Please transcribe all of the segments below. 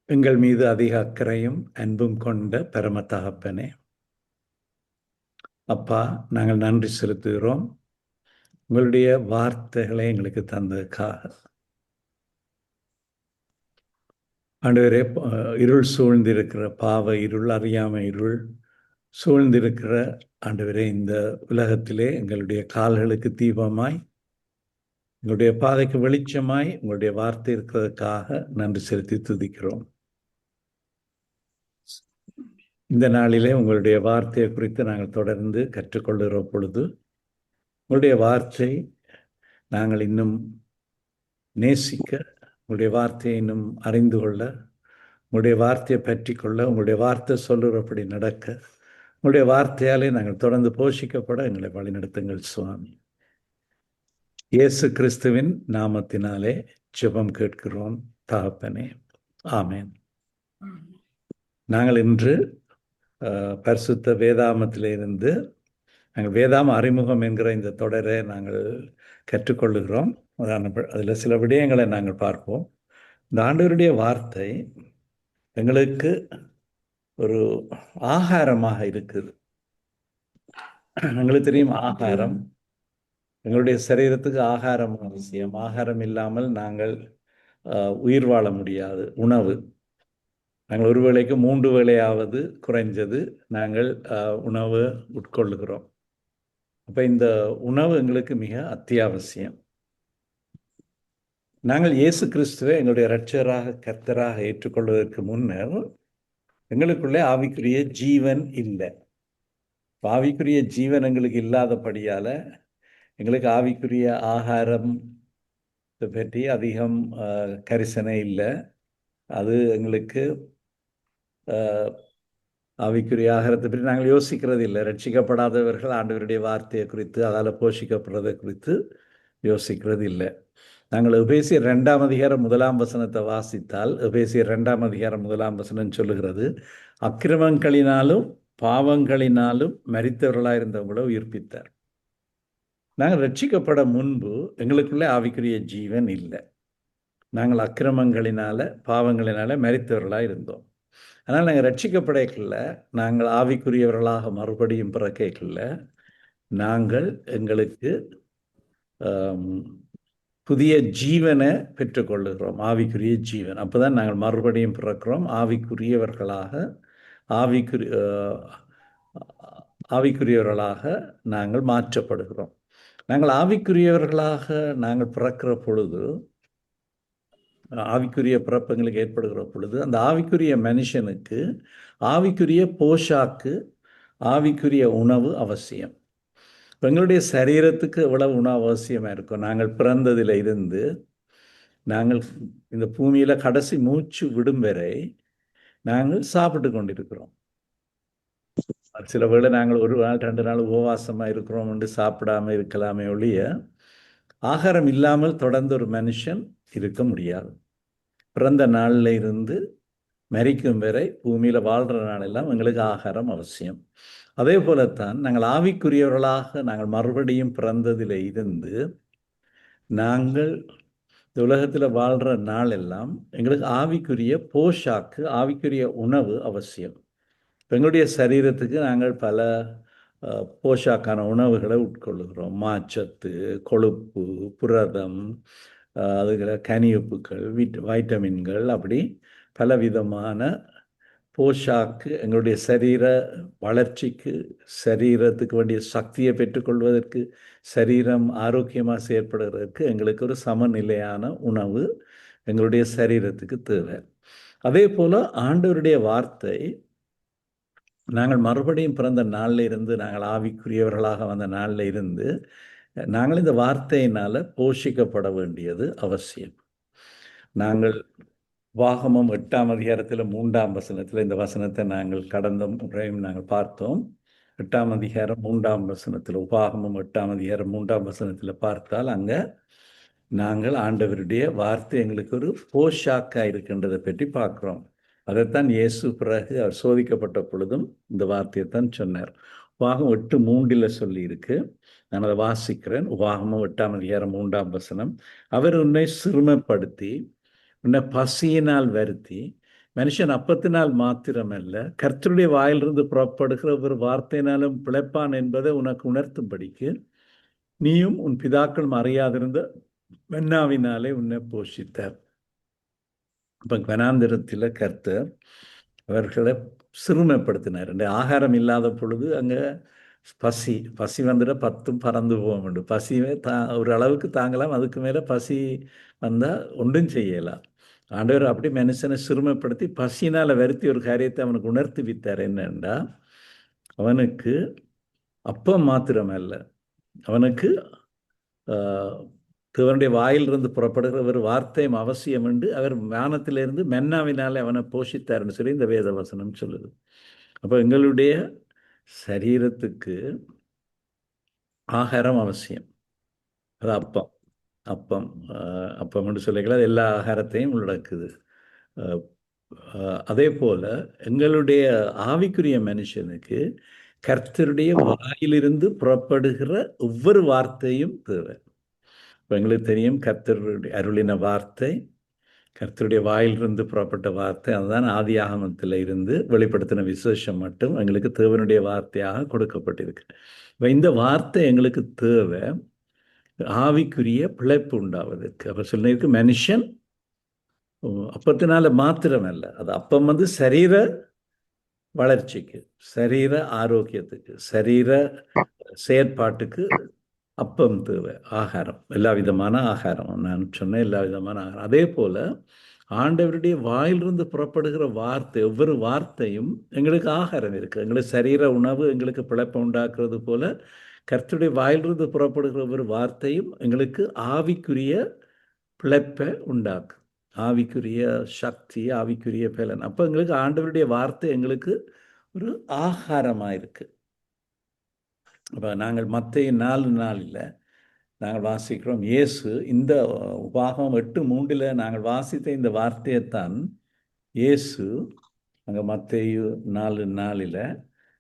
எங்கள் மீது அதிக அக்கறையும் அன்பும் கொண்ட பரம தகப்பனே, அப்பா, நாங்கள் நன்றி செலுத்துகிறோம் உங்களுடைய வார்த்தைகளை எங்களுக்கு தந்ததுக்காக. ஆண்டவரே, இருள் சூழ்ந்திருக்கிற பாவ இருள், அறியாமை இருள் சூழ்ந்திருக்கிற ஆண்டவரே, இந்த உலகத்திலே எங்களுடைய கால்களுக்கு தீபமாய், எங்களுடைய பாதைக்கு வெளிச்சமாய் உங்களுடைய வார்த்தை இருக்கிறதுக்காக நன்றி செலுத்தி துதிக்கிறோம். இந்த நாளிலே உங்களுடைய வார்த்தையை குறித்து நாங்கள் தொடர்ந்து கற்றுக்கொள்கிற பொழுது, உங்களுடைய வார்த்தை நாங்கள் இன்னும் நேசிக்க, உங்களுடைய வார்த்தையை இன்னும் அறிந்து கொள்ள, உங்களுடைய வார்த்தையை பற்றி கொள்ள, உங்களுடைய வார்த்தை சொல்லுறபடி நடக்க, உங்களுடைய வார்த்தையாலே நாங்கள் தொடர்ந்து போஷிக்கப்பட எங்களை வழிநடத்துங்கள் சுவாமி. இயேசு கிறிஸ்துவின் நாமத்தினாலே ஜெபம் கேட்கிறோம் தகப்பனே, ஆமேன். நாங்கள் இன்று பரிசுத்த வேதாமத்திலிருந்து நாங்கள் வேதாம அறிமுகம் என்கிற இந்த தொடரை நாங்கள் கற்றுக்கொள்ளுகிறோம். அதில் சில விடயங்களை நாங்கள் பார்ப்போம். இந்த ஆண்டவருடைய வார்த்தை எங்களுக்கு ஒரு ஆகாரமாக இருக்குது. எங்களுக்கு தெரியும், ஆகாரம் எங்களுடைய சரீரத்துக்கு ஆகாரம் அவசியம். ஆகாரம் இல்லாமல் நாங்கள் உயிர் வாழ முடியாது. உணவு, நாங்கள் ஒரு வேளைக்கு 3 வேளையாவது குறைஞ்சது நாங்கள் உணவு உட்கொள்ளுகிறோம். அப்போ இந்த உணவு எங்களுக்கு மிக அத்தியாவசியம். நாங்கள் இயேசு கிறிஸ்துவை எங்களுடைய இரட்சகராக கர்த்தராக ஏற்றுக்கொள்வதற்கு முன்னர் எங்களுக்குள்ளே ஆவிக்குரிய ஜீவன் இல்லை. ஆவிக்குரிய ஜீவன் எங்களுக்கு இல்லாதபடியால் எங்களுக்கு ஆவிக்குரிய ஆகாரம் பற்றி அதிகம் கரிசனை இல்லை. அது எங்களுக்கு ஆவிக்குரிய ஆகாரத்தை பற்றி நாங்கள் யோசிக்கிறது இல்லை. ரட்சிக்கப்படாதவர்கள் ஆண்டவருடைய வார்த்தையை குறித்து, அதால் போஷிக்கப்படுறதை குறித்து யோசிக்கிறது இல்லை. நாங்கள் எபேசியர் 2ஆம் அதிகாரம் 1ஆம் வசனத்தை வாசித்தால், எபேசியர் 2ஆம் அதிகாரம் 1ஆம் வசனம் சொல்லுகிறது, அக்கிரமங்களினாலும் பாவங்களினாலும் மரித்தவர்களாயிருந்தவங்கள உயிர்ப்பித்தார். நாங்கள் ரட்சிக்கப்பட முன்பு எங்களுக்குள்ளே ஆவிக்குரிய ஜீவன் இல்லை. நாங்கள் அக்கிரமங்களினால பாவங்களினால மரித்தவர்களாக இருந்தோம். அதனால் நாங்கள் ரட்சிக்கப்படைக்கல, நாங்கள் ஆவிக்குரியவர்களாக மறுபடியும் பிறக்கல, நாங்கள் எங்களுக்கு புதிய ஜீவனை பெற்றுக்கொள்ளுகிறோம், ஆவிக்குரிய ஜீவன். அப்போ தான் நாங்கள் மறுபடியும் பிறக்கிறோம், ஆவிக்குரியவர்களாக ஆவிக்குரியவர்களாக நாங்கள் மாற்றப்படுகிறோம். நாங்கள் ஆவிக்குரியவர்களாக நாங்கள் பிறக்கிற பொழுது, ஆவிக்குரிய பிறப்புங்களுக்கு ஏற்படுகிற பொழுது, அந்த ஆவிக்குரிய மனுஷனுக்கு ஆவிக்குரிய போஷாக்கு, ஆவிக்குரிய உணவு அவசியம். எங்களுடைய சரீரத்துக்கு எவ்வளவு உணவு அவசியமாக இருக்கும். நாங்கள் பிறந்ததில் இருந்து நாங்கள் இந்த பூமியில் கடைசி மூச்சு விடும் வரை நாங்கள் சாப்பிட்டு கொண்டிருக்கிறோம். சில வேளை நாங்கள் 1 நாள் 2 நாள் உபவாசமாக இருக்கிறோம் என்று சாப்பிடாமல் இருக்கலாமே ஒழிய, ஆகாரம் இல்லாமல் தொடர்ந்து ஒரு மனுஷன் இருக்க முடியாது. பிறந்த நாளில் இருந்து மரிக்கும் வரை பூமியில் வாழ்கிற நாளெல்லாம் எங்களுக்கு ஆகாரம் அவசியம். அதே போலத்தான் நாங்கள் ஆவிக்குரியவர்களாக நாங்கள் மறுபடியும் பிறந்ததில் இருந்து நாங்கள் இந்த உலகத்தில் வாழ்கிற நாளெல்லாம் எங்களுக்கு ஆவிக்குரிய போஷாக்கு, ஆவிக்குரிய உணவு அவசியம். எங்களுடைய சரீரத்துக்கு நாங்கள் பல போஷாக்கான உணவுகளை உட்கொள்ளுகிறோம். மாச்சத்து, கொழுப்பு, புரதம், அதுகளை கனியுப்புக்கள், வைட்டமின்கள், அப்படி பலவிதமான போஷாக்கு எங்களுடைய சரீர வளர்ச்சிக்கு, சரீரத்துக்கு வேண்டிய சக்தியை பெற்றுக்கொள்வதற்கு, சரீரம் ஆரோக்கியமாக செயற்படுவதற்கு எங்களுக்கு ஒரு சமநிலையான உணவு எங்களுடைய சரீரத்துக்கு தேவை. அதே போல் ஆண்டவருடைய வார்த்தை நாங்கள் மறுபடியும் பிறந்த நாளில் இருந்து, நாங்கள் ஆவிக்குரியவர்களாக வந்த நாளில் இருந்து நாங்கள் இந்த வார்த்தையினால் போஷிக்கப்பட வேண்டியது அவசியம். நாங்கள் உபாகமம் 8ஆம் அதிகாரத்தில் 3ஆம் வசனத்தில் இந்த வசனத்தை நாங்கள் கடந்த முறையும் நாங்கள் பார்த்தோம். 8ஆம் அதிகாரம் 3ஆம் வசனத்தில், உபாகமம் 8ஆம் அதிகாரம் 3ஆம் வசனத்தில் பார்த்தால், அங்கே நாங்கள் ஆண்டவருடைய வார்த்தை எங்களுக்கு ஒரு போஷாக்காக இருக்கின்றதை பற்றி பார்க்குறோம். அதைத்தான் இயேசு பிறகு அவர் சோதிக்கப்பட்ட பொழுதும் இந்த வார்த்தையைத்தான் சொன்னார். உபாகம் 8:3 சொல்லி இருக்கு. நான் அதை வாசிக்கிறேன். உபாகமம் 8ஆம் அதிகாரம் 3ஆம் வசனம், அவர் உன்னை சிறுமைப்படுத்தி, உன்னை பசியினால் வருத்தி, மனுஷன் அப்பத்தினால் மாத்திரமல்ல, கர்த்தருடைய வாயிலிருந்து புறப்படுகிற ஒரு வார்த்தையினாலும் பிழைப்பான் என்பதை உனக்கு உணர்த்தும்படிக்கு நீயும் உன் பிதாக்களும் அறியாதிருந்த மன்னாவினாலே உன்னை போஷித்தார். அப்போ வனாந்திரத்தில் கர்த்தர் அவர்களை சிறுமைப்படுத்தினார். ஆகாரம் இல்லாத பொழுது அங்கே பசி வந்துட 10 பறந்து போக வேண்டும். பசியே ஒரு அளவுக்கு தாங்கலாம், அதுக்கு மேலே பசி வந்தால் ஒன்றும் செய்யலாம். ஆண்டவர் அப்படி மனுஷனை சிறுமைப்படுத்தி பசியினால் வருத்தி ஒரு காரியத்தை அவனுக்கு உணர்த்தி வித்தார். என்னென்றா, அவனுக்கு அப்பம் மாத்திரமல்ல, அவனுக்கு தேவனுடைய வாயிலிருந்து புறப்படுகிற ஒரு வார்த்தையும் அவசியம் என்று அவர் வானத்திலிருந்து மென்னாவினாலே அவனை போஷித்தார்னு சொல்லி இந்த வேத வசனம் சொல்லுது. அப்போ எங்களுடைய சரீரத்துக்கு ஆகாரம் அவசியம். அது அப்பம் என்று சொல்லிக்கலாம். அது எல்லா ஆகாரத்தையும் உள்ளடக்குது. அதே போல எங்களுடைய ஆவிக்குரிய மனுஷனுக்கு கர்த்தருடைய வாயிலிருந்து புறப்படுகிற ஒவ்வொரு வார்த்தையும் தேவை. இப்போ எங்களுக்கு தெரியும், கர்த்தருடைய அருளின வார்த்தை, கர்த்தருடைய வாயிலிருந்து புறப்பட்ட வார்த்தை, அதுதான் ஆதியாகமத்தில் இருந்து வெளிப்படுத்தின விசேஷம் மட்டும் எங்களுக்கு தேவனுடைய வார்த்தையாக கொடுக்கப்பட்டிருக்கு. இப்போ இந்த வார்த்தை எங்களுக்கு தேவை ஆவிக்குரிய பிழைப்பு உண்டாவதற்கு. அவர் சொல்லியிருக்கு, மனுஷன் அப்பத்தினால மாத்திரமல்ல, அது அப்பம் சரீர வளர்ச்சிக்கு, சரீர ஆரோக்கியத்துக்கு, சரீர செயற்பாட்டுக்கு அப்பம் தேவை, ஆகாரம், எல்லா விதமான ஆகாரம். நான் சொன்ன எல்லா விதமான ஆகாரம். அதே போல ஆண்டவருடைய வாயிலிருந்து புறப்படுகிற வார்த்தை, ஒவ்வொரு வார்த்தையும் எங்களுக்கு ஆகாரம் இருக்குது. எங்களுக்கு சரீர உணவு எங்களுக்கு பிழைப்பை உண்டாக்குறது போல கர்த்தருடைய வாயிலிருந்து புறப்படுகிற ஒவ்வொரு வார்த்தையும் எங்களுக்கு ஆவிக்குரிய பிழைப்பை உண்டாக்கு, ஆவிக்குரிய சக்தி, ஆவிக்குரிய பலன். அப்போ எங்களுக்கு ஆண்டவருடைய வார்த்தை எங்களுக்கு ஒரு ஆகாரமாக இருக்குது. அப்போ நாங்கள் மத்தேயு 4:4 நாங்கள் வாசிக்கிறோம், இயேசு இந்த உபாகமம் 8:3 நாங்கள் வாசித்த இந்த வார்த்தையைத்தான் இயேசு அங்கே மத்தேயு 4:4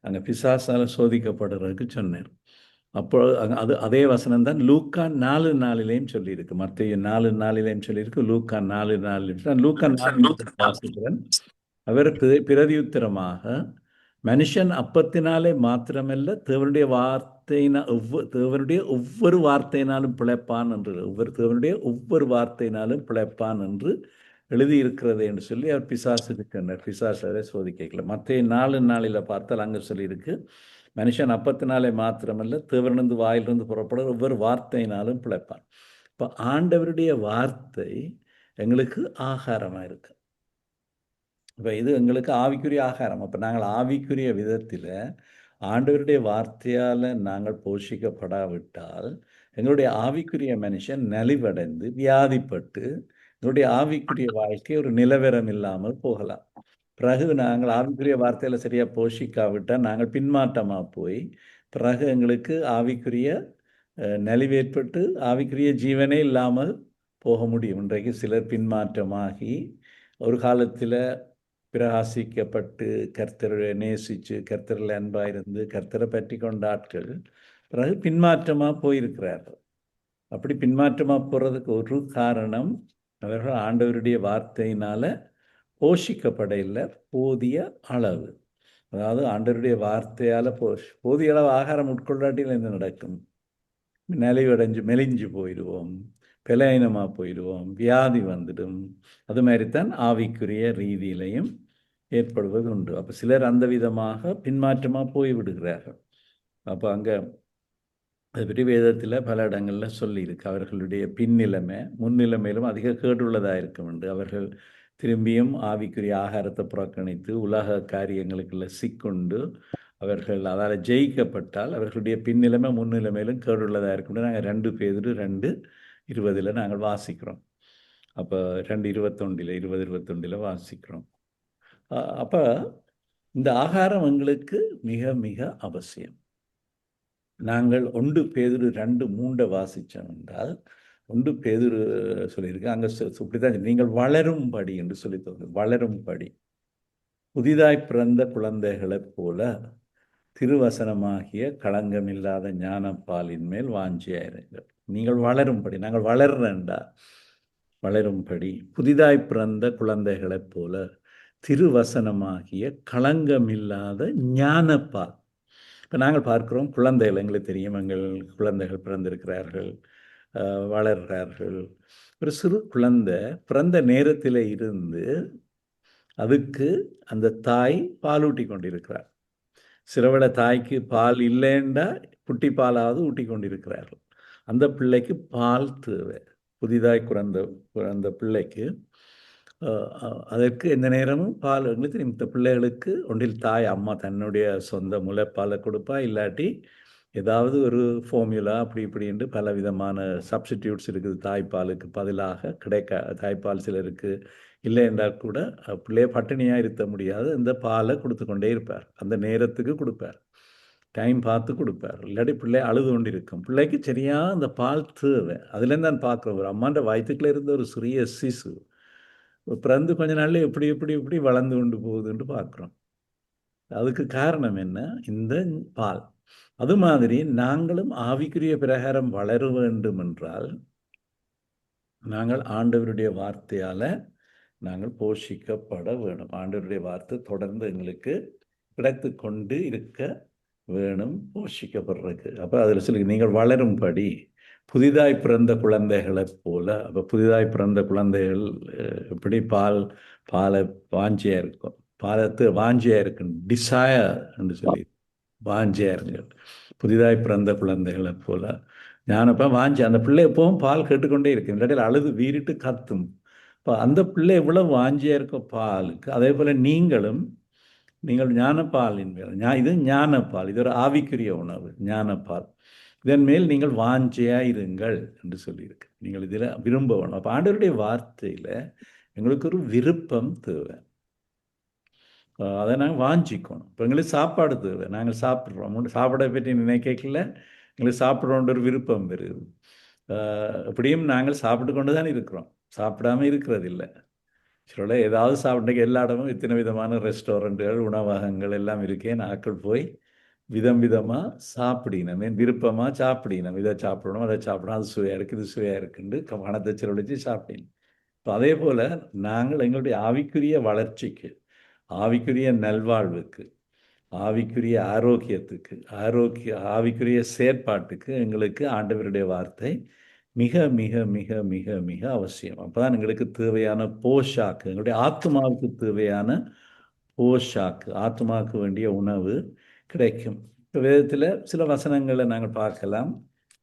அங்கே பிசாசால் சோதிக்கப்படுறதுக்கு சொன்னார். அப்போ அதே வசனம் தான் லூக்கா 4:4 சொல்லியிருக்கு. மத்தேயு 4:4 சொல்லியிருக்கு, லூக்கா 4:4. லூக்கா 4 வாசிக்கிறேன். அவர் பிரதியுத்தரமாக, மனுஷன் அப்பத்தினாலே மாத்திரமல்ல தேவனுடைய தேவனுடைய ஒவ்வொரு வார்த்தையினாலும் பிழைப்பான் என்று, தேவனுடைய ஒவ்வொரு வார்த்தையினாலும் பிழைப்பான் என்று எழுதியிருக்கிறது என்று சொல்லி அவர் பிசாசுக்கு சொன்னார். பிசாசு அதை சோதிக்கல. மத்தேயு 4:4 பார்த்தால் அங்கே சொல்லியிருக்கு, மனுஷன் அப்பத்தினாலே மாத்திரமல்ல தேவனிருந்து வாயிலிருந்து புறப்பட ஒவ்வொரு வார்த்தையினாலும் பிழைப்பான். இப்போ ஆண்டவருடைய வார்த்தை எங்களுக்கு ஆகாரமாக இருக்கு. இப்போ இது எங்களுக்கு ஆவிக்குரிய ஆகாரம். அப்போ நாங்கள் ஆவிக்குரிய விதத்தில் ஆண்டவருடைய வார்த்தையால் நாங்கள் போஷிக்கப்படாவிட்டால் எங்களுடைய ஆவிக்குரிய மனுஷன் நலிவடைந்து வியாதிப்பட்டு எங்களுடைய ஆவிக்குரிய வாழ்க்கை ஒரு நிலவரம் இல்லாமல் போகலாம். பிறகு நாங்கள் ஆவிக்குரிய வார்த்தையில் சரியாக போஷிக்காவிட்டால் நாங்கள் பின்மாற்றமாக போய் பிறகு எங்களுக்கு ஆவிக்குரிய நலிவேற்பட்டு ஆவிக்குரிய ஜீவனே இல்லாமல் போக முடியும். இன்றைக்கு சிலர் பின்மாற்றமாகி ஒரு காலத்தில் பிரகாசிக்கப்பட்டு கர்த்தரை நேசித்து கர்த்தரில் அன்பாக இருந்து கர்த்தரை பற்றி கொண்ட ஆட்கள் பிறகு பின்மாற்றமாக போயிருக்கிறார்கள். அப்படி பின்மாற்றமாக போகிறதுக்கு ஒரு காரணம், அவர்கள் ஆண்டவருடைய வார்த்தையினால் போஷிக்கப்பட இல்லை போதிய அளவு. அதாவது ஆண்டவருடைய வார்த்தையால் போதிய அளவு ஆகாரம் உட்கொள்ளாட்டில் என்ன நடக்கும்? மெலிஞ்சு போயிடுவோம், பலவீனமாக போயிடுவோம், வியாதி வந்துடும். அது மாதிரித்தான் ஆவிக்குரிய ரீதியிலையும் ஏற்படுவது உண்டு. அப்போ சிலர் அந்த விதமாக பின்மாற்றமாக போய்விடுகிறார்கள். அப்போ அங்கே அது பற்றி வேதத்தில் பல இடங்களில் சொல்லியிருக்கு. அவர்களுடைய பின்னிலைமை முன்னிலைமையிலும் அதிக கேடுள்ளதாக இருக்கும் என்று. அவர்கள் திரும்பியும் ஆவிக்குரிய ஆகாரத்தை புறக்கணித்து உலக காரியங்களுக்குள்ள சிக்கொண்டு அவர்கள் அதால் ஜெயிக்கப்பட்டால் அவர்களுடைய பின்னிலைமை முன்னிலைமையிலும் கேடுள்ளதாக இருக்கும். நாங்கள் 2 பேதுரு 2:20 நாங்கள் வாசிக்கிறோம். அப்போ 2:21 20:21 வாசிக்கிறோம். அப்போ இந்த ஆகாரம் எங்களுக்கு மிக மிக அவசியம். நாங்கள் 1 பேதுரு 2:3 வாசித்தோம் என்றால் 1 பேதுரு சொல்லியிருக்கு, அங்கே இப்படிதான், நீங்கள் வளரும்படி என்று சொல்லி தோன்று, வளரும்படி புதிதாய் பிறந்த குழந்தைகளைப் போல திருவசனமாகிய களங்கமில்லாத ஞானப்பாலின் மேல் வாஞ்சியாயிருங்கள். நீங்கள் வளரும்படி, நாங்கள் வளர்றேன்டா, வளரும்படி புதிதாய் பிறந்த குழந்தைகளைப் போல திருவசனமாகிய களங்கமில்லாத ஞானப்பால். இப்போ நாங்கள் பார்க்கிறோம் குழந்தைகள், எங்களுக்கு தெரியும், எங்கள் குழந்தைகள் பிறந்திருக்கிறார்கள், வளர்கிறார்கள். ஒரு சிறு குழந்தை பிறந்த நேரத்தில் இருந்து அதுக்கு அந்த தாய் பாலூட்டி கொண்டிருக்கிறார். சிலவிட தாய்க்கு பால் இல்லைண்டா குட்டி பாலாவது ஊட்டி கொண்டிருக்கிறார்கள். அந்த பிள்ளைக்கு பால் தேவை. புதிதாய் பிறந்த பிள்ளைக்கு அதற்கு எந்த நேரமும் பால். எங்களுக்கு இந்த பிள்ளைகளுக்கு ஒன்றில் தாய் அம்மா தன்னுடைய சொந்த முளைப்பாலை கொடுப்பா, இல்லாட்டி ஏதாவது ஒரு ஃபார்முலா அப்படி இப்படின்ட்டு பல விதமான சப்ஸ்டிடியூட்ஸ் இருக்குது. தாய்ப்பாலுக்கு பதிலாக தாய்ப்பால் சிலருக்கு இல்லை என்றால் கூட பிள்ளைய பட்டினியாக இருக்க முடியாது, இந்த பாலை கொடுத்து கொண்டே இருப்பார். அந்த நேரத்துக்கு கொடுப்பார், டைம் பார்த்து கொடுப்பார். இல்லாட்டி பிள்ளை அழுது கொண்டு இருக்கும். பிள்ளைக்கு சரியாக அந்த பால் தேவை. அதுலேருந்து நான் பார்க்குறோம், ஒரு அம்மாண்ட வயிற்றுக்குள்ள இருந்த ஒரு சிறிய சிசு பிறந்து கொஞ்ச நாள்ல எப்படி எப்படி எப்படி வளர்ந்து கொண்டு போகுதுன்னு பார்க்குறோம். அதுக்கு காரணம் என்ன? இந்த பால். அது மாதிரி நாங்களும் ஆவிக்குரிய பிரகாரம் வளர வேண்டும் என்றால் நாங்கள் ஆண்டவருடைய வார்த்தையால் நாங்கள் போஷிக்கப்பட வேணும். ஆண்டவருடைய வார்த்தை தொடர்ந்து எங்களுக்கு கிடைத்து கொண்டு இருக்க வேணும், போஷிக்கப்படுறதுக்கு. அப்போ அதில் சொல்லி நீங்கள் வளரும்படி புதிதாய் பிறந்த குழந்தைகளைப் போல. அப்போ புதிதாய் பிறந்த குழந்தைகள் எப்படி பாலை வாஞ்சியாக இருக்கும், பாலத்து வாஞ்சியாக இருக்கும், டிசையர் என்று சொல்லி வாஞ்சியாக இருங்கள். புதிதாய் பிறந்த குழந்தைகளைப் போல ஞானப்பா வாஞ்சி. அந்த பிள்ளை எப்பவும் பால் கேட்டுக்கொண்டே இருக்கு, இல்லாட்டி அழுது வீறிட்டு கத்தும். இப்போ அந்த பிள்ளை எவ்வளவு வாஞ்சியாக இருக்க பாலுக்கு, அதே போல் நீங்கள் ஞானப்பாலின் மேல் இது ஞானப்பால், இது ஒரு ஆவிக்குரிய உணவு, ஞானப்பால். இதன் மேல் நீங்கள் வாஞ்சையாக இருங்கள் என்று சொல்லியிருக்கு. நீங்கள் இதில் விரும்ப வேணும். அப்போ ஆண்டவருடைய வார்த்தையில் எங்களுக்கு ஒரு விருப்பம் தேவை, அதை நாங்கள் வாஞ்சிக்கணும். இப்போ எங்களுக்கு சாப்பாடு தேவை, நாங்கள் சாப்பிட்றோம். சாப்பாடை பற்றி நினைக்கல, எங்களுக்கு சாப்பிட்றோன்ற ஒரு விருப்பம் வருது. எப்படியும் நாங்கள் சாப்பிட்டு கொண்டு தான் இருக்கிறோம், சாப்பிடாம இருக்கிறது இல்லை. சில ஏதாவது சாப்பிட்றதுக்கு எல்லா இடமும் இத்தனை விதமான ரெஸ்டாரண்ட்டுகள், உணவகங்கள் எல்லாம் இருக்கேன். ஆக்கள் போய் விதம் விதமாக சாப்பிடணும், விருப்பமாக சாப்பிடணும். இதை சாப்பிடணும், அதை சாப்பிடணும், அது சுவையாக இருக்குது, இது சுவையாக இருக்குன்னு பணத்தை செலவழித்து சாப்பிடணும். இப்போ அதே போல் நாங்கள் எங்களுடைய ஆவிக்குரிய வளர்ச்சிக்கு, ஆவிக்குரிய நல்வாழ்வுக்கு, ஆவிக்குரிய ஆரோக்கியத்துக்கு, ஆவிக்குரிய செயற்பாட்டுக்கு எங்களுக்கு ஆண்டவருடைய வார்த்தை மிக மிக மிக மிக மிக அவசியம். அப்போ தான் எங்களுக்கு தேவையான போஷாக்கு, எங்களுடைய ஆத்மாவுக்கு தேவையான போஷாக்கு, ஆத்மாவுக்கு வேண்டிய உணவு கிடைக்கும். இப்போ வேதத்தில் சில வசனங்களை நாங்கள் பார்க்கலாம்,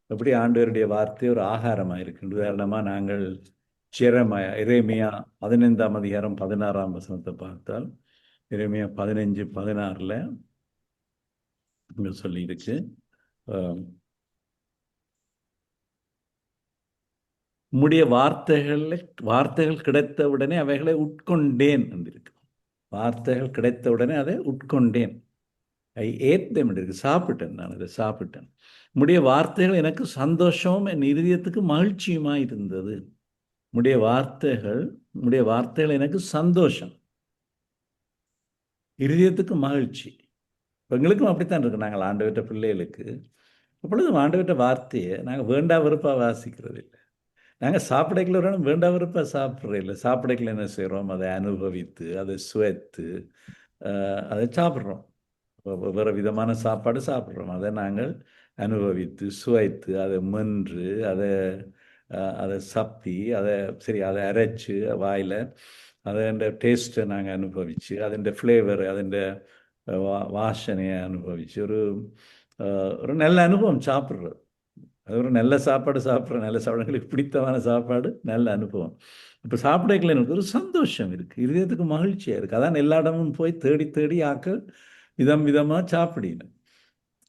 எப்படி ஆண்டவருடைய வார்த்தை ஒரு ஆகாரமாக இருக்கு. உதாரணமாக நாங்கள் எரேமியா 15ஆம் அதிகாரம் 16ஆம் வசனத்தை பார்த்தால், எரேமியா 15:16 இங்கே சொல்லியிருக்கு, உம்முடைய வார்த்தைகள் கிடைத்த உடனே அவைகளை உட்கொண்டேன் என்றிருக்கு. வார்த்தைகள் கிடைத்த உடனே அதை உட்கொண்டேன், ஐ ஏட் தெம் இருக்கு, சாப்பிட்டேன், நான் அதை சாப்பிட்டேன். உம்முடைய வார்த்தைகள் எனக்கு சந்தோஷமும் என் இருதயத்துக்கு மகிழ்ச்சியுமாக இருந்தது. உம்முடைய வார்த்தைகள் எனக்கு சந்தோஷம், இருதயத்துக்கு மகிழ்ச்சி. எங்களுக்கும் அப்படித்தான் இருக்கு. நாங்கள் ஆண்டவர்கிட்ட பிள்ளைகளுக்கு அப்பொழுதும் ஆண்டவர்கிட்ட வார்த்தையை நாங்கள் வேண்டா வெறுப்பாக வாசிக்கிறது இல்லை. நாங்கள் சாப்பிடைக்குள்ள வரணும், வேண்டா வெறுப்பாக சாப்பிட்றது இல்லை. சாப்பிடைக்குள்ள என்ன செய்கிறோம்? அதை அனுபவித்து, அதை சுவைத்து, அதை சாப்பிட்றோம். வேறு விதமான சாப்பாடு சாப்பிட்றோம், அதை நாங்கள் அனுபவித்து சுவைத்து, அதை மென்று, அதை சப்பி, அதை அரைச்சி வாயில் அதோட டேஸ்ட்டை நாங்கள் அனுபவித்து, அதோட ஃப்ளேவர், அதோட வாசனையை அனுபவித்து ஒரு நல்ல அனுபவம் சாப்பிட்றது. அது ஒரு நல்ல சாப்பாடு நல்ல சாப்பாடுங்களுக்கு பிடித்தமான சாப்பாடு, நல்ல அனுபவம். இப்போ சாப்பிடக்கல எனக்கு ஒரு சந்தோஷம் இருக்குது, இதயத்துக்கு மகிழ்ச்சியாக இருக்குது. அதான் எல்லா இடமும் போய் தேடி தேடி ஆக்கள் விதமாக சாப்பிடணும்.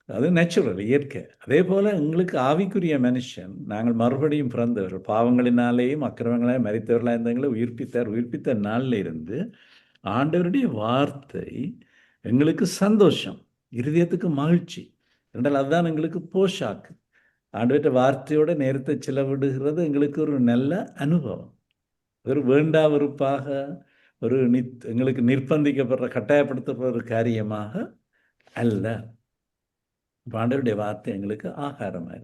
அது நேச்சுரல், இயற்கை. அதே போல் எங்களுக்கு ஆவிக்குரிய மனுஷன், நாங்கள் மறுபடியும் பிறந்தவர்கள், பாவங்களினாலேயும் அக்கிரமங்களாக மரித்தவர்களாக இருந்தவங்களை உயிர்ப்பித்த நாளில் இருந்து ஆண்டவருடைய வார்த்தை எங்களுக்கு சந்தோஷம், இருதயத்துக்கு மகிழ்ச்சி என்றால் அதுதான் எங்களுக்கு போஷாக்கு. ஆண்டவர்கிட்ட வார்த்தையோட நேரத்தை செலவிடுகிறது எங்களுக்கு ஒரு நல்ல அனுபவம். ஒரு வேண்டா வெறுப்பாக, எங்களுக்கு நிர்பந்திக்கப்படுற, கட்டாயப்படுத்தப்படுற ஒரு காரியமாக அல்ல. ஆண்டவருடைய வார்த்தை எங்களுக்கு ஆகாரமாக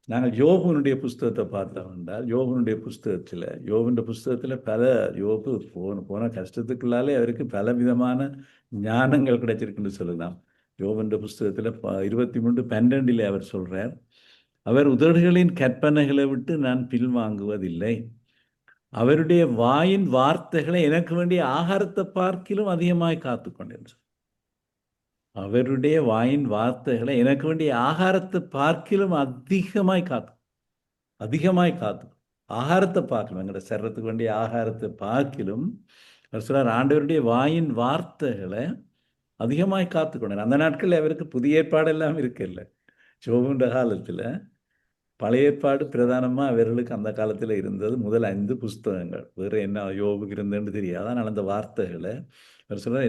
நாங்கள் யோபுனுடைய புஸ்தகத்தை பார்த்தோம் என்றால், யோபுடைய புஸ்தகத்தில் பல யோபு போன கஷ்டத்துக்குள்ளாலே அவருக்கு பல விதமான ஞானங்கள் கிடைச்சிருக்குன்னு சொல்லலாம். யோபுடைய புஸ்தகத்தில் 23:12 அவர் சொல்றார், அவர் உதடுகளின் கற்பனைகளை விட்டு நான் பின்வாங்குவதில்லை, அவருடைய வாயின் வார்த்தைகளை எனக்கு வேண்டிய ஆகாரத்தை பார்க்கிலும் அதிகமாய் காத்துக்கொண்டேன். அவருடைய வாயின் வார்த்தைகளை எனக்கு வேண்டிய ஆகாரத்தை பார்க்கிலும் அதிகமாய் காத்து ஆகாரத்தை பார்க்கலும், எங்களோட சரீரத்துக்கு வேண்டிய ஆகாரத்தை பார்க்கிலும் அவர் சொல்றார், ஆண்டவருடைய வாயின் வார்த்தைகளை அதிகமாய் காத்துக்கொண்டார். அந்த நாட்களில் அவருக்கு புதிய ஏற்பாடெல்லாம் இருக்குல்ல. யோபுன்ற காலத்தில் பழைய ஏற்பாடு பிரதானமாக அவர்களுக்கு அந்த காலத்தில் இருந்தது முதல் 5 புஸ்தகங்கள். வேறு என்ன யோபுக்கு இருந்ததுன்னு தெரியாது. ஆனால் அந்த வார்த்தைகளை அவர் சொல்றார்,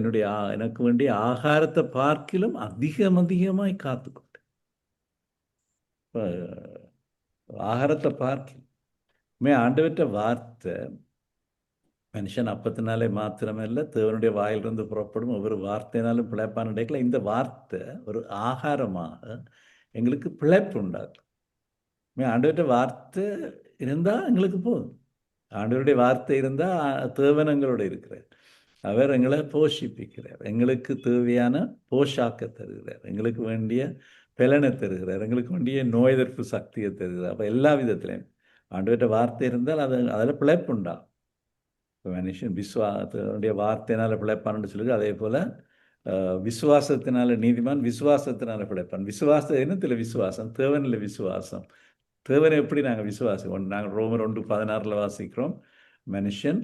எனக்கு வேண்டிய ஆகாரத்தை பார்க்கிலும் அதிகமாய் காத்துக்கொண்டேன். ஆகாரத்தை பார்க்கலுமே ஆண்டவற்ற வார்த்தை மனுஷன் அப்பத்தினாலே மாத்திரமல்ல, தேவனுடைய வாயிலிருந்து புறப்படும் ஒவ்வொரு வார்த்தையினாலும் பிழைப்பான இடையில இந்த வார்த்தை ஒரு ஆகாரமாக எங்களுக்கு பிழைப்பு உண்டாகும். ஆண்டவருடைய வார்த்தை இருந்தால் எங்களுக்கு போதும். ஆண்டவருடைய வார்த்தை இருந்தால் தேவன் எங்களோட இருக்கிறார். அவர் எங்களை போஷிப்பிக்கிறார், எங்களுக்கு தேவையான போஷாக்கை தருகிறார், எங்களுக்கு வேண்டிய பலனை தருகிறார், எங்களுக்கு வேண்டிய நோய் எதிர்ப்பு சக்தியை தருகிறார். அப்போ எல்லா விதத்திலையும் ஆண்டவருடைய வார்த்தை இருந்தால் அதில் பிழைப்பு உண்டாகும். இப்போ மனுஷன் விசுவாசத்தினுடைய வார்த்தையினால் பிழைப்பான்னு சொல்லுது. அதே போல் விசுவாசத்தினால நீதிமான், விசுவாசத்தினால பிழைப்பான். விசுவாசம் என்னத்தில் விசுவாசம்? தேவனில் விசுவாசம். தேவனை எப்படி நாங்கள் விசுவாசிக்கிறோம்? நாங்கள் ரோமர் 1:16 வாசிக்கிறோம், மனுஷன்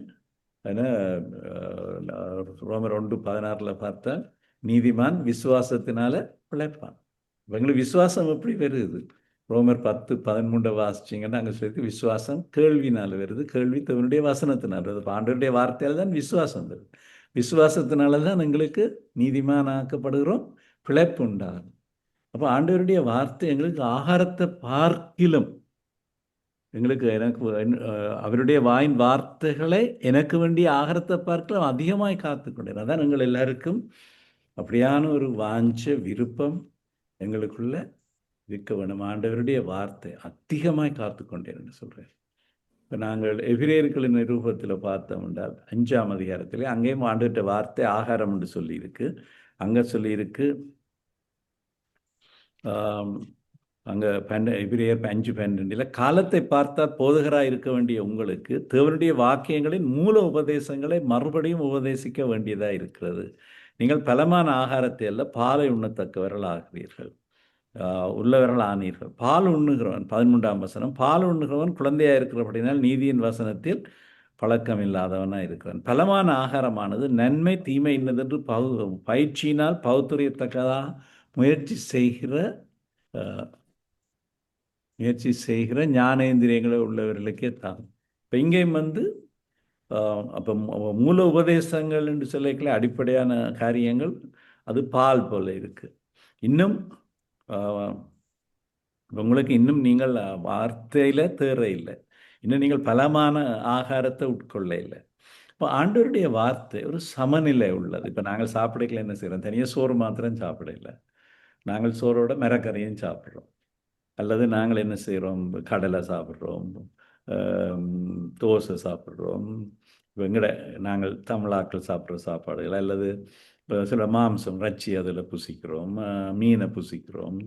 ரோமர் 1:16 பார்த்தா நீதிமான் விசுவாசத்தினால பிழைப்பான். எங்களுக்கு விசுவாசம் எப்படி வருது? ரோமர் 10:13 வாசிச்சிங்கன்னா அங்கே சொல்லி விசுவாசம் கேள்வினால் வருது, கேள்வி தேவனுடைய வசனத்தினால் வருது. ஆண்டவருடைய வார்த்தையால் தான் விசுவாசம் வருது. விசுவாசத்தினால தான் எங்களுக்கு நீதிமானாக்கப்படுகிறோம், பிழைப்பு உண்டாகும். அப்போ ஆண்டவருடைய வார்த்தை எங்களுக்கு ஆகாரத்தை பார்க்கிலும் அவருடைய வாயின் வார்த்தைகளை எனக்கு வேண்டிய ஆகாரத்தை பார்க்கலாம் அதிகமாய் காத்துக்கொண்டேன். அதான் எங்கள் எல்லாருக்கும் அப்படியான ஒரு வாஞ்ச விருப்பம் எங்களுக்குள்ள இருக்க வேணும். ஆண்டவருடைய வார்த்தை அதிகமாய் காத்துக்கொண்டேன் என்று சொல்றேன். இப்போ நாங்கள் எபிரேயர்களின் நிரூபத்தில் பார்த்தோம் என்றால் 5ஆம் அதிகாரத்தில் அங்கேயும் ஆண்டவருடைய வார்த்தை ஆகாரம் என்று சொல்லியிருக்கு. அங்கே சொல்லியிருக்கு, அங்கே எபிரேயர் 5:12 காலத்தை பார்த்தால் போதகராக இருக்க வேண்டிய உங்களுக்கு தேவனுடைய வாக்கியங்களின் மூல உபதேசங்களை மறுபடியும் உபதேசிக்க வேண்டியதாக இருக்கிறது. நீங்கள் பலமான ஆகாரத்தை அல்ல பாலை உண்ணத்தக்கவர்கள் ஆகிறீர்கள், உள்ளவர்கள் ஆனீர்கள். பால் உண்ணுகிறவன் 13ஆம் வசனம், பால் உண்ணுகிறவன் குழந்தையாக இருக்கிறபடினால் நீதியின் வசனத்தில் பழக்கம் இல்லாதவனாக இருக்கிறான். பலமான ஆகாரமானது நன்மை தீமை இன்னதென்று பயிற்சியினால் பகுத்துரியத்தக்கதாக முயற்சி செய்கிற ஞானேந்திரியங்களை உள்ளவர்களுக்கே தான். இப்போ இங்கேயும் அப்போ மூல உபதேசங்கள் என்று சொல்லிக்கல அடிப்படையான காரியங்கள் அது பால் போல இருக்கு. இன்னும் உங்களுக்கு இன்னும் நீங்கள் வார்த்தையில் தேற இல்லை, இன்னும் நீங்கள் பலமான ஆகாரத்தை உட்கொள்ள இல்லை. இப்போ ஆண்டவருடைய வார்த்தை ஒரு சமநிலை உள்ளது. இப்போ நாங்கள் சாப்பிடல என்ன செய்கிறோம்? தனியாக சோறு மாத்திரம் சாப்பிட இல்லை, நாங்கள் சோறோட மிரக்கறியும் சாப்பிட்றோம். அல்லது நாங்கள் என்ன செய்கிறோம்? கடலை சாப்பிட்றோம், தோசை சாப்பிட்றோம், நாங்கள் தமிழாக்கள் சாப்பிட்ற சாப்பாடுகள், அல்லது சில மாம்சம் இறைச்சி அதில் புசிக்கிறோம், மீனை புசிக்கிறோம்,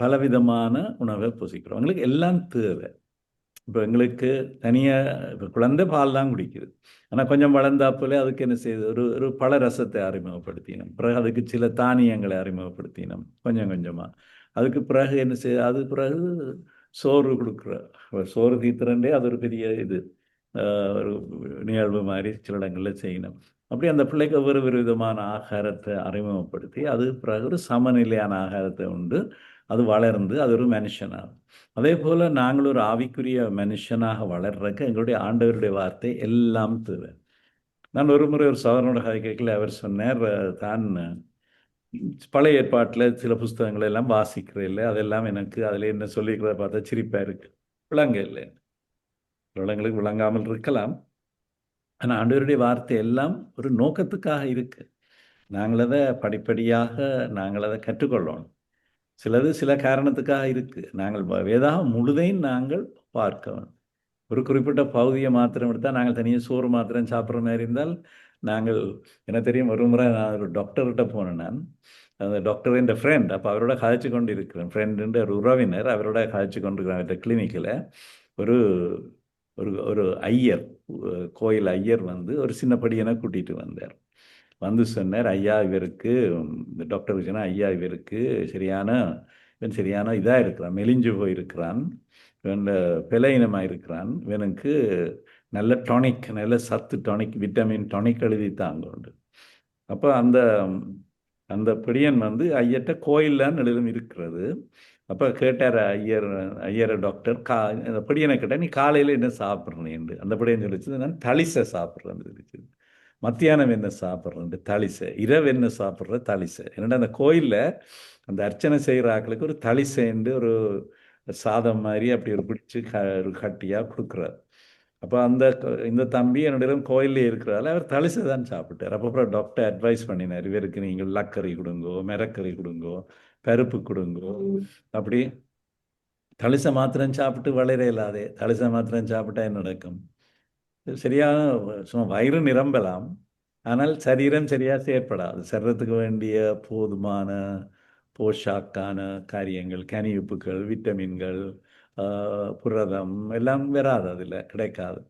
பலவிதமான உணவை புசிக்கிறோம். எங்களுக்கு எல்லாம் தேவை. இப்போ எங்களுக்கு தனியாக இப்போ குழந்தை பால் தான் குடிக்குது, ஆனால் கொஞ்சம் வளர்ந்தாப்புல அதுக்கு என்ன செய்யுது? ஒரு பல ரசத்தை அறிமுகப்படுத்தினோம், பிறகு அதுக்கு சில தானியங்களை அறிமுகப்படுத்தினோம் கொஞ்சம் கொஞ்சமாக. அதுக்கு பிறகு என்ன செய்யுது? அது பிறகு சோறு கொடுக்குற, சோறு தீத்துறண்டே அது ஒரு பெரிய இது ஒரு நிகழ்வு மாதிரி சில இடங்களில் செய்யணும். அப்படி அந்த பிள்ளைக்கு ஒவ்வொரு விதமான ஆகாரத்தை அறிமுகப்படுத்தி அது பிறகு ஒரு சமநிலையான ஆகாரத்தை உண்டு அது வளர்ந்து அது ஒரு மனுஷனாகும். அதே போல் நாங்கள் ஒரு ஆவிக்குரிய மனுஷனாக வளர்றதுக்கு எங்களுடைய ஆண்டவருடைய வார்த்தை எல்லாம் தேவை. நான் ஒரு முறை ஒரு சகோதரனோட கதை கேட்கல, அவர் சொன்னார், தான் பழைய ஏற்பாட்டில் சில புஸ்தகங்கள் எல்லாம் வாசிக்கிறேன் இல்லை, அதெல்லாம் எனக்கு அதில் என்ன சொல்லிக்கிறத பார்த்தா சிரிப்பாக இருக்கு, விளங்க இல்லை, விளங்களுக்கு விளங்காமல் இருக்கலாம். ஆனால் ஆண்டவருடைய வார்த்தை எல்லாம் ஒரு நோக்கத்துக்காக இருக்கு. நாங்கள் அதை படிப்படியாக நாங்கள் அதை கற்றுக்கொள்ளணும். சிலது சில காரணத்துக்காக இருக்குது. நாங்கள் வேதாகம் முழுதையும் நாங்கள் பார்க்க வேண்டும். ஒரு குறிப்பிட்ட பகுதியை மாத்திரம் எடுத்தால், நாங்கள் தனியாக சோறு மாத்திரம் சாப்பிட்ற மாதிரி இருந்தால், நாங்கள் எனக்கு தெரியும், ஒரு முறை நான் ஒரு டாக்டர்கிட்ட போனேன். நான் அந்த டாக்டர் என்ற ஃப்ரெண்ட், அப்போ அவரோட கதைச்சு கொண்டு இருக்கிறேன். ஃப்ரெண்டுன்ற ஒரு உறவினர், அவரோட கதைச்சு கொண்டு இருக்கிறேன். அவர்கிட்ட கிளினிக்கில் ஒரு ஒரு ஒரு ஐயர், கோயில் ஐயர் வந்து ஒரு சின்ன படியனை கூட்டிகிட்டு வந்தார். வந்து சொன்னார், ஐயா இவருக்கு, இந்த டாக்டருக்கு சொன்னால், ஐயா இவருக்கு இவன் சரியான இதாக இருக்கிறான், மெலிஞ்சு போயிருக்கிறான், இவன் பிழையினமாக இருக்கிறான், இவனுக்கு நல்ல டானிக், நல்ல சத்து டானிக், விட்டமின் டானிக் எழுதி தாங்க உண்டு. அப்போ அந்த அந்த பிடியன் வந்து ஐயர்கிட்ட கோயில்லான்னு எழுதும் இருக்கிறது. அப்போ கேட்டார் ஐயர் டாக்டர், அந்த பிடியனை கேட்டால், நீ காலையில் என்ன சாப்பிட்றேன்னு. அந்த பிடியன் சொல்லிச்சு, நான் தளிசை சாப்பிட்றேன்னு சொல்லிச்சு. மத்தியானம் என்ன சாப்பிட்றது தளிசை, இரவு என்ன சாப்பிட்ற தளிசை. என்னடா அந்த கோயிலில் அந்த அர்ச்சனை செய்கிற ஆக்களுக்கு ஒரு தளிசைண்டு ஒரு சாதம் மாதிரி அப்படி ஒரு பிடிச்சி ஒரு கட்டியாக கொடுக்குறாரு. அப்போ இந்த தம்பி என்னிடம் கோயிலே இருக்கிறாள், அவர் தளிசை தான் சாப்பிட்டார். அப்போ அப்புறம் டாக்டர் அட்வைஸ் பண்ணினார், இவருக்கு நீங்கள் லக்கறி கொடுங்கோ, மிரக்கறி கொடுங்கோ, பருப்பு கொடுங்கோ. அப்படி தளிசை மாத்திரம் சாப்பிட்டு வளர இல்லாதே, தளிசை மாத்திரம் சாப்பிட்டா என்ன நடக்கும்? சரியான சும்மா வயிறு நிரம்பலாம், ஆனால் சரீரம் சரியாக செயற்படாது. சரீரத்துக்கு வேண்டிய போதுமான போஷாக்கான காரியங்கள், கனியுப்புகள், விட்டமின்கள், புரதம் எல்லாம் வராது, அதில் கிடைக்காது.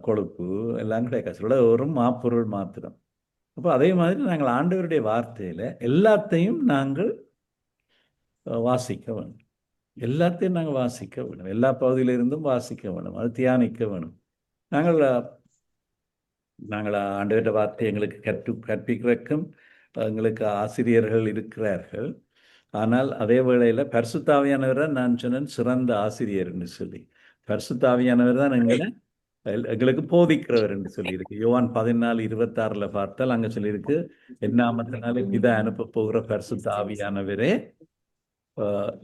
கொழுப்பு எல்லாம் கிடைக்காது, சொல்ல ஒரு மாப்பொருள் மாத்திரம். அப்போ அதே மாதிரி நாங்கள் ஆண்டவருடைய வார்த்தையில் எல்லாத்தையும் நாங்கள் வாசிக்க வேண்டும். எல்லாத்தையும் நாங்கள் வாசிக்க வேணும். எல்லா பகுதியிலிருந்தும் வாசிக்க வேணும், அது தியானிக்க வேணும். நாங்கள் ஆண்டவருடைய வார்த்தை எங்களுக்கு கற்பிக்கிறதுக்கும் எங்களுக்கு ஆசிரியர்கள் இருக்கிறார்கள். ஆனால் அதே வேளையில் பரிசுத்தாவியானவர் தான், நான் சொன்னேன், சிறந்த ஆசிரியர் என்று சொல்லி. பரிசுத்தாவியானவர் தான் எங்களுக்கு போதிக்கிறவர் என்று சொல்லியிருக்கு. யோவான் 14:26 பார்த்தால் அங்கே சொல்லியிருக்கு, என் நாமத்தினாலே பிதா அனுப்ப போகிற பரிசுத்தாவியானவரே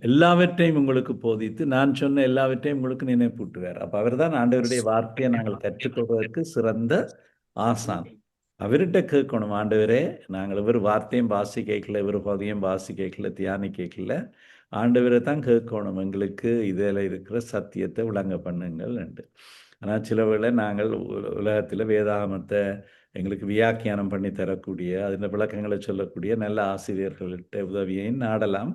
எல்லாவற்றையும் உங்களுக்கு போதித்து நான் சொன்ன எல்லாவற்றையும் உங்களுக்கு நினைப்பூட்டுவார். அப்போ அவர் தான் ஆண்டவருடைய வார்த்தையை நாங்கள் கற்றுக்கொள்வதற்கு சிறந்த ஆசான். அவர்கிட்ட கேட்கணும், ஆண்டவரே, நாங்கள் இவர் வார்த்தையும் வாசி கேட்கல, இவர் பகுதியும் வாசி கேட்கல, தியானி கேட்கல, ஆண்டவரை தான் கேட்கணும், எங்களுக்கு இதில் இருக்கிற சத்தியத்தை விளங்க பண்ணுங்கள் என்று. ஆனால் சில வேளை நாங்கள் உலகத்தில் வேதாகமத்தை எங்களுக்கு வியாக்கியானம் பண்ணி தரக்கூடிய, அதில் விளக்கங்களை சொல்லக்கூடிய நல்ல ஆசிரியர்கள்ட்ட உதவியையும் நாடலாம்.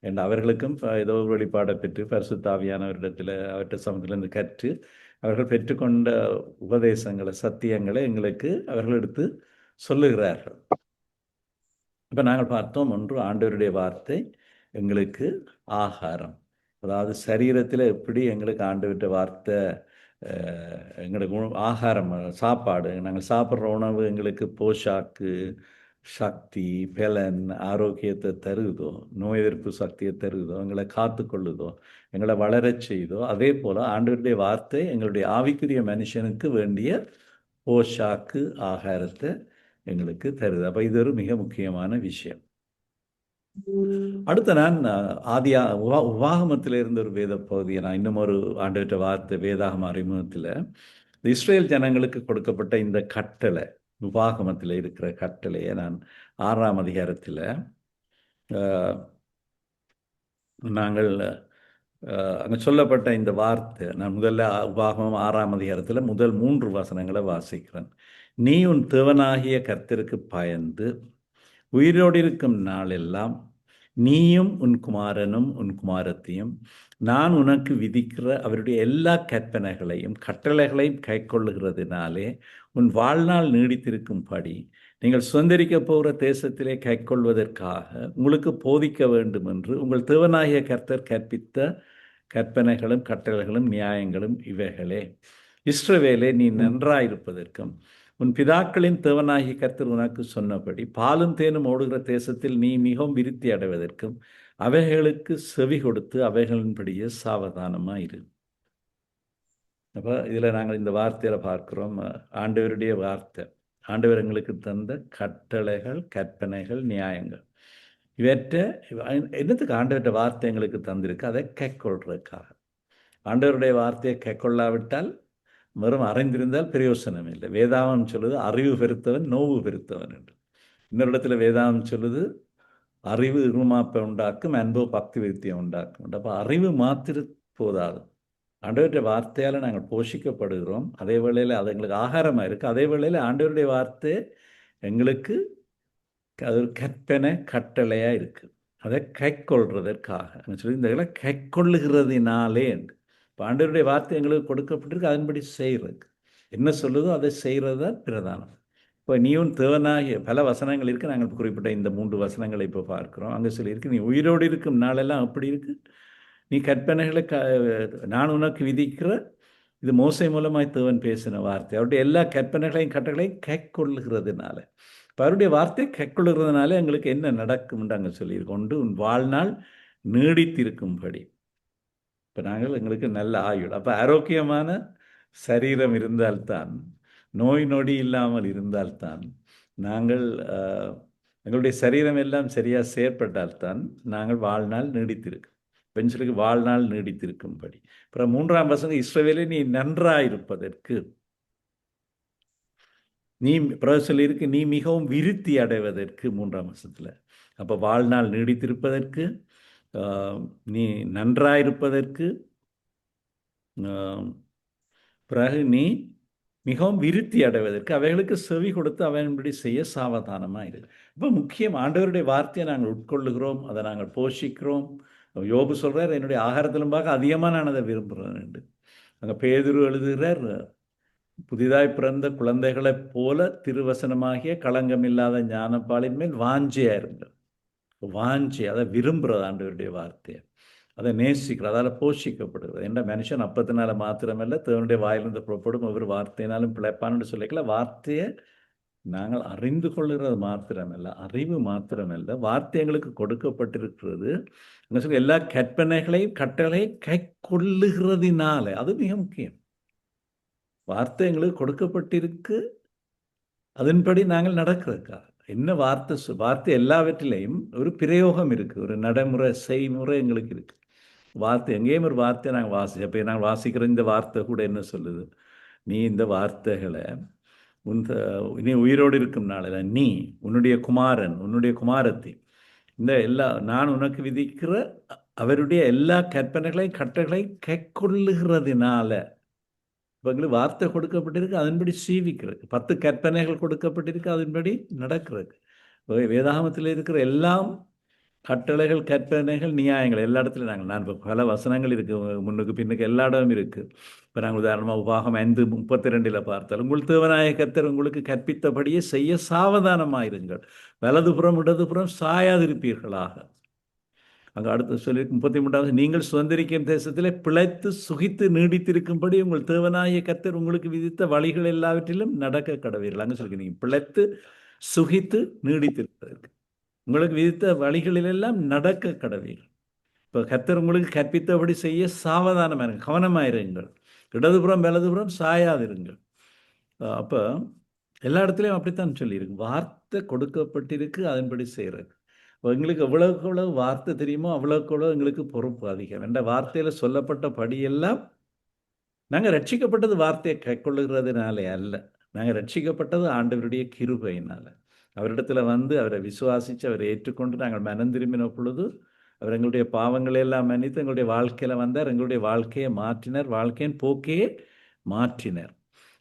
and அவர்களுக்கும் ஏதோ வெளிப்பாடை பெற்று பரிசுத்தாவியானவரிடத்தில் அவர்கிட்ட சமத்திலிருந்து கற்று அவர்கள் பெற்றுக்கொண்ட உபதேசங்களை, சத்தியங்களை எங்களுக்கு அவர்கள் எடுத்து சொல்லுகிறார்கள். இப்போ நாங்கள் பார்த்தோம், ஒன்று ஆண்டவருடைய வார்த்தை எங்களுக்கு ஆகாரம். அதாவது சரீரத்தில் எப்படி எங்களுக்கு ஆண்டவருடைய வார்த்தை எங்களுக்கு ஆகாரம், சாப்பாடு, நாங்கள் சாப்பிட்ற உணவு எங்களுக்கு போஷாக்கு, சக்தி, பலன், ஆரோக்கியத்தை தருதோ, நோய் எதிர்ப்பு சக்தியை தருதோ, எங்களை காத்து கொள்ளுதோ, எங்களை வளரச் செய்தோ, அதே போல் ஆண்டவருடைய வார்த்தை எங்களுடைய ஆவிக்குரிய மனுஷனுக்கு வேண்டிய போஷாக்கு, ஆகாரத்தை எங்களுக்கு தருது. அப்போ இது ஒரு மிக முக்கியமான விஷயம். அடுத்த நான் உபாகமத்தில் இருந்த ஒரு வேத பகுதியை நான் இன்னும் ஒரு ஆண்டவற்ற வார்த்தை வேதாகம அறிமுகத்தில் இஸ்ரேல் ஜனங்களுக்கு கொடுக்கப்பட்ட இந்த கட்டளை, உபாகமத்தில் இருக்கிற கட்டளையை நான் 6ஆம் அதிகாரத்தில் நாங்கள் அங்கே சொல்லப்பட்ட இந்த வார்த்தை, நான் முதல்ல உபாகமம் 6ஆம் அதிகாரத்தில் முதல் 3 வசனங்களை வாசிக்கிறேன். நீ உன் தேவனாகிய கர்த்தருக்கு பயந்து உயிரோடு இருக்கும் நாளெல்லாம் நீயும் உன் குமாரனும் உன் குமாரத்தையும் நான் உனக்கு விதிக்கிற அவருடைய எல்லா கற்பனைகளையும் கட்டளைகளையும் கைக்கொள்ளுகிறதுனாலே உன் வாழ்நாள் நீடித்திருக்கும்படி நீங்கள் சுதந்திரிக்க போகிற தேசத்திலே கைக்கொள்வதற்காக உங்களுக்கு போதிக்க வேண்டும் என்று உங்கள் தேவனாகிய கர்த்தர் கற்பித்த கற்பனைகளும் கட்டளைகளும் நியாயங்களும் இவைகளே. இஸ்ரவேலே, நீ நன்றாயிருப்பதற்கும் உன் பிதாக்களின் தேவனாகிய கர்த்தர் உனக்கு சொன்னபடி பாலும் தேனும் ஓடுகிற தேசத்தில் நீ மிகவும் விருத்தி அடைவதற்கும் அவைகளுக்கு செவி கொடுத்து அவைகளின்படியே சாவதானமாயிரு. அப்போ இதில் நாங்கள் இந்த வார்த்தையில் பார்க்கிறோம், ஆண்டவருடைய வார்த்தை, ஆண்டவர் எங்களுக்கு தந்த கட்டளைகள், கற்பனைகள், நியாயங்கள். இவற்றை என்னத்துக்கு ஆண்டவருடைய வார்த்தை எங்களுக்கு தந்திருக்கு? அதை கைக்கொள்றதுக்காக. ஆண்டவருடைய வார்த்தையை கைக்கொள்ளாவிட்டால் வெறும் அறிந்திருந்தால் பிரயோசனம் இல்லை. வேதாகம் சொல்லுது அறிவு பெருத்தவன் நோவு பெருத்தவன் என்று. இன்னொரு இடத்துல வேதாகம் சொல்லுது அறிவு இருமாப்பை உண்டாக்கும், அன்போ பக்தி விருத்தியை உண்டாக்கும். அப்போ அறிவு மாத்திர போதாது. ஆண்டவருடைய வார்த்தையால் நாங்கள் போஷிக்கப்படுகிறோம். அதே வேளையில் அது எங்களுக்கு ஆகாரமாக இருக்குது. அதே வேளையில் ஆண்டவருடைய வார்த்தை எங்களுக்கு அது ஒரு கற்பனை கட்டளையாக இருக்குது. அதை கைக்கொள்றதற்காக சொல்லி இந்த இதில் கைக்கொள்ளுகிறதுனாலே இப்போ ஆண்டவருடைய வார்த்தை எங்களுக்கு கொடுக்கப்பட்டிருக்கு, அதன்படி செய்கிறதுக்கு என்ன சொல்லுதோ அதை செய்கிறது தான் பிரதானம். இப்போ நீயும் தேவனாகிய பல வசனங்கள் இருக்குது. நாங்கள் குறிப்பிட்ட இந்த 3 வசனங்களை இப்போ பார்க்குறோம். அங்கே சொல்லியிருக்கு, நீ உயிரோடு இருக்கும் நாளெல்லாம் அப்படி இருக்கு, நீ கற்பனைகளை நான் உனக்கு விதிக்கிற, இது மோசை மூலமாய் தேவன் பேசின வார்த்தை. அவருடைய எல்லா கற்பனைகளையும் கட்டளையும் கைக்கொள்ளுகிறதுனால, இப்போ அவருடைய வார்த்தை கைக்கொள்ளுகிறதுனால எங்களுக்கு என்ன நடக்கும்னு அங்கே சொல்லியிருக்கோம். ஒன்று, உன் வாழ்நாள் நீடித்திருக்கும்படி. இப்போ நாங்கள் எங்களுக்கு நல்ல ஆயுள், அப்போ ஆரோக்கியமான சரீரம் இருந்தால்தான், நோய் நொடி இல்லாமல் இருந்தால்தான், நாங்கள் எங்களுடைய சரீரம் எல்லாம் சரியாக செயற்பட்டால்தான் நாங்கள் வாழ்நாள் நீடித்திருக்கும். பெஞ்சலுக்கு வாழ்நாள் நீடித்திருக்கும்படி. அப்புறம் 3ஆம் வசனம், இஸ்ரவேலே நீ நன்றாயிருப்பதற்கு, நீ சொல்லியிருக்கு, நீ மிகவும் விருத்தி அடைவதற்கு 3ஆம் வசனத்தில். அப்போ வாழ்நாள் நீடித்திருப்பதற்கு, நீ நன்றாயிருப்பதற்கு, பிறகு நீ மிகவும் விருத்தி அடைவதற்கு, அவைகளுக்கு செவி கொடுத்து அவையின்படி செய்ய சாவதானமாக இருக்கு. இப்போ முக்கியம், ஆண்டவருடைய வார்த்தையை நாங்கள் உட்கொள்ளுகிறோம், அதை நாங்கள் போஷிக்கிறோம். யோபு சொல்கிறார், என்னுடைய ஆகாரத்திலும் பார்க்க அதிகமாக நான் அதை விரும்புகிறேன். அங்கே பேதுரு எழுதுகிறார், புதிதாய் பிறந்த குழந்தைகளைப் போல திருவசனமாகிய களங்கமில்லாத ஞானப்பாலின் மேல் வாஞ்சியாக இருங்கள். வாஞ்சி, அதை விரும்புகிறது ஆண்டவருடைய வார்த்தையை, அதை நேசிக்கிறது, அதால் போஷிக்கப்படுகிறது. என்ற மனுஷன் அப்பத்தினால மாத்திரமல்ல, தேவனுடைய வாயிலிருந்து புறப்படும் ஒவ்வொரு வார்த்தையினாலும் பிழைப்பான்னு சொல்லிக்கல. வார்த்தையை நாங்கள் அறிந்து கொள்ளுகிறது மாத்திரமல்ல, அறிவு மாத்திரமல்ல, வார்த்தை எங்களுக்கு கொடுக்கப்பட்டிருக்கிறது. என்ன சொல்ல, எல்லா கற்பனைகளையும் கட்டளையும் கை கொள்ளுகிறதினால, அது மிக முக்கியம். வார்த்தை எங்களுக்கு கொடுக்கப்பட்டிருக்கு, அதன்படி நாங்கள் நடக்கிறதுக்காக. என்ன வார்த்தை எல்லாவற்றிலையும் ஒரு பிரயோகம் இருக்குது, ஒரு நடைமுறை செய்முறை எங்களுக்கு இருக்குது. வார்த்தை எங்கேயும் ஒரு வார்த்தையை நாங்கள் அப்போ நாங்கள் வாசிக்கிற இந்த வார்த்தை கூட என்ன சொல்லுது, நீ இந்த வார்த்தைகளை நீ உயிரோடு இருக்கும் நாளில் நீ, உன்னுடைய குமாரன், உன்னுடைய குமாரத்தி, இந்த எல்லா நான் உனக்கு விதிக்கிற அவருடைய எல்லா கற்பனைகளையும் கட்டளையும் கைக்கொள்ளுகிறதுனால. இப்போ எங்களுக்கு வார்த்தை கொடுக்கப்பட்டிருக்கு, அதன்படி சீவிக்கிறது. 10 கற்பனைகள் கொடுக்கப்பட்டிருக்கு, அதன்படி நடக்கிறது. வேதாகமத்தில் இருக்கிற எல்லாம் கட்டளைகள், கற்பனைகள், நியாயங்கள் எல்லா இடத்துலையும் நான் இப்போ பல வசனங்கள் இருக்குது, முன்னுக்கு பின்னுக்கு எல்லா இடமும் இருக்குது. இப்போ நாங்கள் உதாரணமாக உபாகம் 5:32 பார்த்தால், உங்கள் தேவனாய கர்த்தர் உங்களுக்கு கற்பித்தபடியே செய்ய சாவதானமாயிருங்கள், வலதுபுறம் இடதுபுறம் சாயாதிருப்பீர்களாக. அங்கே அடுத்து சொல்லி 33வது, நீங்கள் சுதந்திரிக்கும் தேசத்திலே பிழைத்து சுகித்து நீடித்திருக்கும்படி உங்கள் தேவனாய கர்த்தர் உங்களுக்கு விதித்த வழிகள் எல்லாவற்றிலும் நடக்க கடவீர்கள். அங்கே சொல்லி நீங்கள் பிழைத்து சுகித்து நீடித்திருப்பதற்கு உங்களுக்கு விதித்த வழிகளிலெல்லாம் நடக்க கடவீர்கள். இப்போ கர்த்தர் உங்களுக்கு கற்பித்தபடி செய்ய சாவதானமாக கவனமாயிருங்கள், இடதுபுறம் வலதுபுறம் சாயாதிருங்கள். அப்போ எல்லா இடத்துலையும் அப்படித்தான் சொல்லியிருக்கு. வார்த்தை கொடுக்கப்பட்டிருக்கு, அதன்படி செய்கிறது. எங்களுக்கு எவ்வளவுக்கு எவ்வளவு வார்த்தை தெரியுமோ அவ்வளவுக்கு எவ்வளவு எங்களுக்கு பொறுப்பு அதிகம். என்ற வார்த்தையில் சொல்லப்பட்ட படியெல்லாம் நாங்கள் ரட்சிக்கப்பட்டது வார்த்தையை கைக்கொள்ளுகிறதுனாலே அல்ல, நாங்கள் ரட்சிக்கப்பட்டது ஆண்டவருடைய கிருபையினால். அவரிடத்துல வந்து அவரை விசுவாசித்து அவரை ஏற்றுக்கொண்டு நாங்கள் மனம் திரும்பின பொழுது அவர் எங்களுடைய பாவங்களை எல்லாம் மன்னித்து எங்களுடைய வாழ்க்கையில் வந்தார், எங்களுடைய வாழ்க்கையை மாற்றினார், வாழ்க்கையின் போக்கையே மாற்றினார்.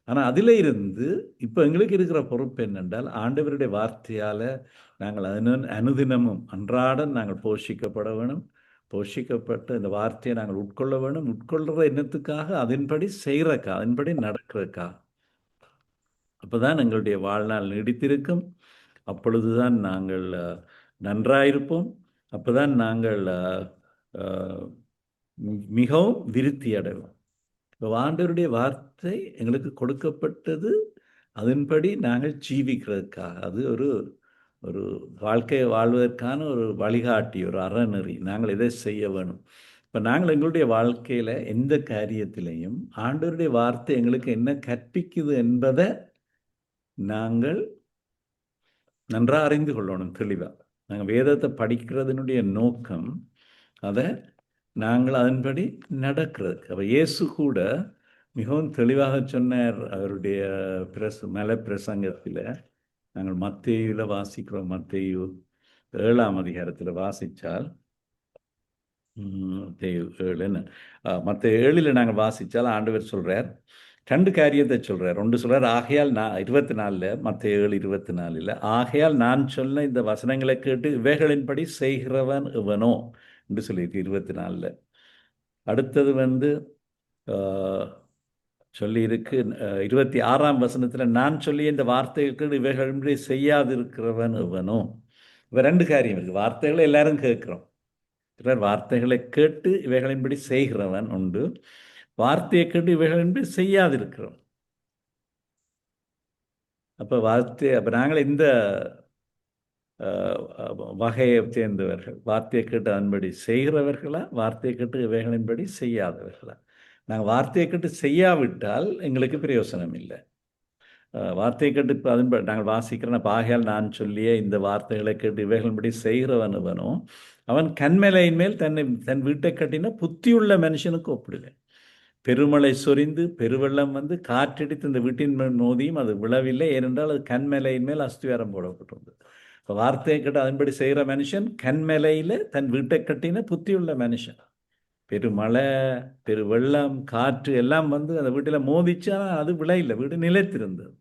ஆனால் அதில் இருந்து இப்போ எங்களுக்கு இருக்கிற பொறுப்பு என்னென்றால், ஆண்டவருடைய வார்த்தையால் நாங்கள் அனுதினமும் அன்றாடம் நாங்கள் போஷிக்கப்பட வேணும். போஷிக்கப்பட்டு இந்த வார்த்தையை நாங்கள் உட்கொள்ள வேணும். உட்கொள்கிற எண்ணத்துக்காக, அதன்படி செய்கிறக்கா, அதன்படி நடக்கிறக்கா. அப்போ தான் எங்களுடைய வாழ்நாள் நீடித்திருக்கும். அப்பொழுதுதான் நாங்கள் நன்றாயிருப்போம். அப்போ தான் நாங்கள் மிகவும் விருத்தி அடைவோம். இப்போ ஆண்டவருடைய வார்த்தை எங்களுக்கு கொடுக்கப்பட்டது, அதன்படி நாங்கள் ஜீவிக்கிறதுக்காக. அது ஒரு ஒரு வாழ்க்கையை வாழ்வதற்கான ஒரு வழிகாட்டி, ஒரு அறநெறி. நாங்கள் இதை செய்ய வேணும். இப்போ நாங்கள் எங்களுடைய வாழ்க்கையில் எந்த காரியத்திலையும் ஆண்டவருடைய வார்த்தை எங்களுக்கு என்ன கற்பிக்குது என்பதை நாங்கள் நன்றாக அறிந்து கொள்ளணும் தெளிவாக. நாங்கள் வேதத்தை படிக்கிறதுனுடைய நோக்கம் அதை நாங்கள் அதன்படி நடக்கிறதுக்கு. அப்போ இயேசு கூட மிகவும் தெளிவாக சொன்னார் அவருடைய மலை பிரசங்கத்தில். நாங்கள் மத்தேயுவில் வாசிக்கிறோம், மத்தேயு 7ஆம் அதிகாரத்தில் வாசித்தால் ஏழுன்னு மற்ற 7ல் நாங்கள் வாசித்தால் ஆண்டவர் சொல்கிறார், 2 காரியத்தை சொல்கிறார். ஒன்று சொல்கிறார், ஆகையால் நான் 24 மற்ற 7 24 ஆகையால் நான் சொன்ன இந்த வசனங்களை கேட்டு இவைகளின்படி செய்கிறவன் இவனோ என்று சொல்லியிருக்கு 24. அடுத்தது சொல்லியிருக்கு 26ஆம் வசனத்தில், நான் சொல்லிய இந்த வார்த்தைகளுக்கு இவைகளின்படி செய்யாதிருக்கிறவன் இவனோ. இப்போ 2 காரியம் இருக்குது. வார்த்தைகளை எல்லாரும் கேட்குறோம். சிலர் வார்த்தைகளை கேட்டு இவைகளின்படி செய்கிறவன் உண்டு, வார்த்தையை கேட்டு இவைகளின்படி செய்யாதிருக்கிறோம். அப்போ நாங்கள் இந்த வகையை சேர்ந்தவர்கள். வார்த்தையை கேட்டு அதன்படி செய்கிறவர்களா, வார்த்தையை கேட்டு இவைகளின்படி செய்யாதவர்களா? நாங்கள் வார்த்தையை கேட்டு செய்யாவிட்டால் எங்களுக்கு பிரயோசனம் இல்லை. வார்த்தையை கேட்டு இப்போ அதன்படி நாங்கள் வாசிக்கிறோம். ஆகையால் நான் சொல்லிய இந்த வார்த்தைகளை கேட்டு இவைகளின்படி செய்கிறவனுவனோ அவன் கண்மலையின் மேல் தன் வீட்டை கட்டின புத்தியுள்ள மனுஷனுக்கு ஒப்பிடுவேன். பெருமழை சொரிந்து பெருவெள்ளம் காற்றடித்து இந்த வீட்டின் மேல் மோதியும் அது விழவில்லை, ஏனென்றால் அது கண்மலையின் மேல் அஸ்திவாரம் போடப்பட்டிருந்தது. இப்போ வார்த்தையை கேட்டு அதன்படி செய்கிற மனுஷன் கண்மலையில் தன் வீட்டை கட்டின புத்தியுள்ள மனுஷன். பெருமழை பெருவெள்ளம் காற்று எல்லாம் அந்த வீட்டில் மோதிச்சா அது விளையில்லை, வீடு நிலைத்திருந்தது.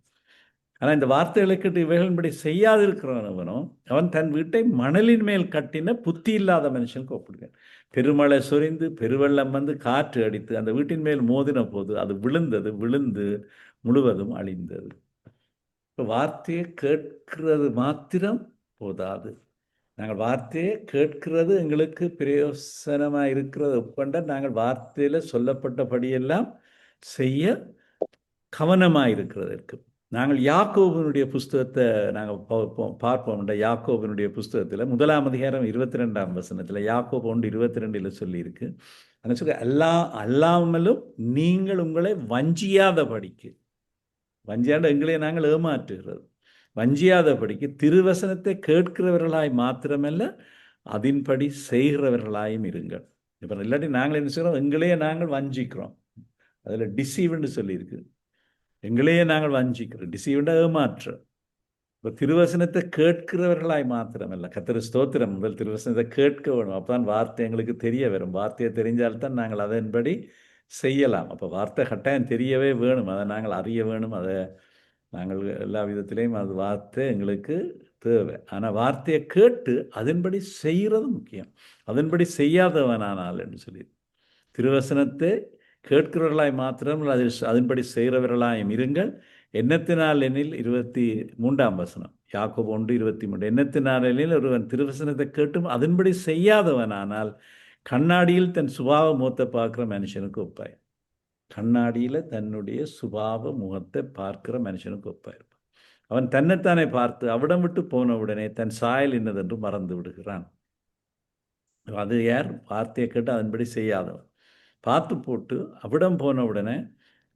ஆனால் இந்த வார்த்தைகளை கேட்டு இவைகளின்படி செய்யாதிருக்கிறவனோ அவன் தன் வீட்டை மணலின் மேல் கட்டின புத்தி இல்லாத மனுஷனுக்கு ஒப்பிடுவேன். பெருமழை சொரிந்து பெருவெள்ளம் காற்று அடித்து அந்த வீட்டின் மேல் மோதின போது அது விழுந்து முழுவதும் அழிந்தது. இப்போ வார்த்தையை கேட்கிறது மாத்திரம் போதாது. நாங்கள் வார்த்தையை கேட்கிறது எங்களுக்கு பிரயோசனமாக இருக்கிறது ஒப்பண்ட நாங்கள் வார்த்தையில் சொல்லப்பட்டபடியெல்லாம் செய்ய கவனமாக இருக்கிறதற்கு. நாங்கள் யாக்கோபனுடைய புஸ்தகத்தை நாங்கள் பார்ப்போம். யாக்கோபனுடைய புஸ்தகத்தில் 1ஆம் அதிகாரம் 22ஆம் வசனத்தில் யாக்கோபு 1:22 சொல்லியிருக்கு. அங்கே சொல்ல அல்லாமலும் நீங்கள் உங்களை வஞ்சியாதபடிக்கு, வஞ்சியாண்ட எங்களை நாங்கள் ஏமாற்றுகிறது, வஞ்சியாதபடிக்கு திருவசனத்தை கேட்கிறவர்களாய் மாத்திரமல்ல அதன்படி செய்கிறவர்களாயும் இருங்கள். இப்போ இல்லாட்டி நாங்கள் என்ன செய்கிறோம், எங்களையே நாங்கள் வஞ்சிக்கிறோம். அதில் டிசீவ்னு சொல்லியிருக்கு. எங்களையே நாங்கள் வஞ்சிக்கிறோம். டிசீவ்னா ஏமாற்றம். இப்போ திருவசனத்தை கேட்கிறவர்களாய் மாத்திரமல்ல, கர்த்தர் ஸ்தோத்திரம், முதல் திருவசனத்தை கேட்க வேணும். அப்போ தான் வார்த்தை எங்களுக்கு தெரிய வரும். வார்த்தையை தெரிஞ்சால்தான் நாங்கள் அதன்படி செய்யலாம். அப்போ வார்த்தை கட்டாயம் தெரியவே வேணும், அதை நாங்கள் அறிய வேணும். அதை நாங்கள் எல்லா விதத்திலையும் அது வார்த்தை எங்களுக்கு தேவை. ஆனால் வார்த்தையை கேட்டு அதன்படி செய்கிறது முக்கியம். அதன்படி செய்யாதவனானால் என்று சொல்லி திருவசனத்தை கேட்கிறவர்களாய் மாத்திரம் அதன்படி செய்கிறவர்களாயும் இருங்கள். எண்ணத்தினால் எனில் 23ஆம் வசனம் யாக்கோபு 1:23 எண்ணத்தினால் எனில் ஒருவன் திருவசனத்தை கேட்டும் அதன்படி செய்யாதவனானால் கண்ணாடியில் தன் சுபாவ முகத்தை பார்க்கிற மனுஷனுக்கு ஒப்பாய். கண்ணாடியில் தன்னுடைய சுபாவ முகத்தை பார்க்கிற மனுஷனுக்கு ஒப்பாயிருப்பான். அவன் தன்னைத்தானே பார்த்து அவிடம் விட்டு போன உடனே தன் சாயல் இன்னதென்று மறந்து விடுகிறான். அது யார்? வார்த்தையை கேட்டு அதன்படி செய்யாதவன். பார்த்து போட்டு அவிடம் போன உடனே,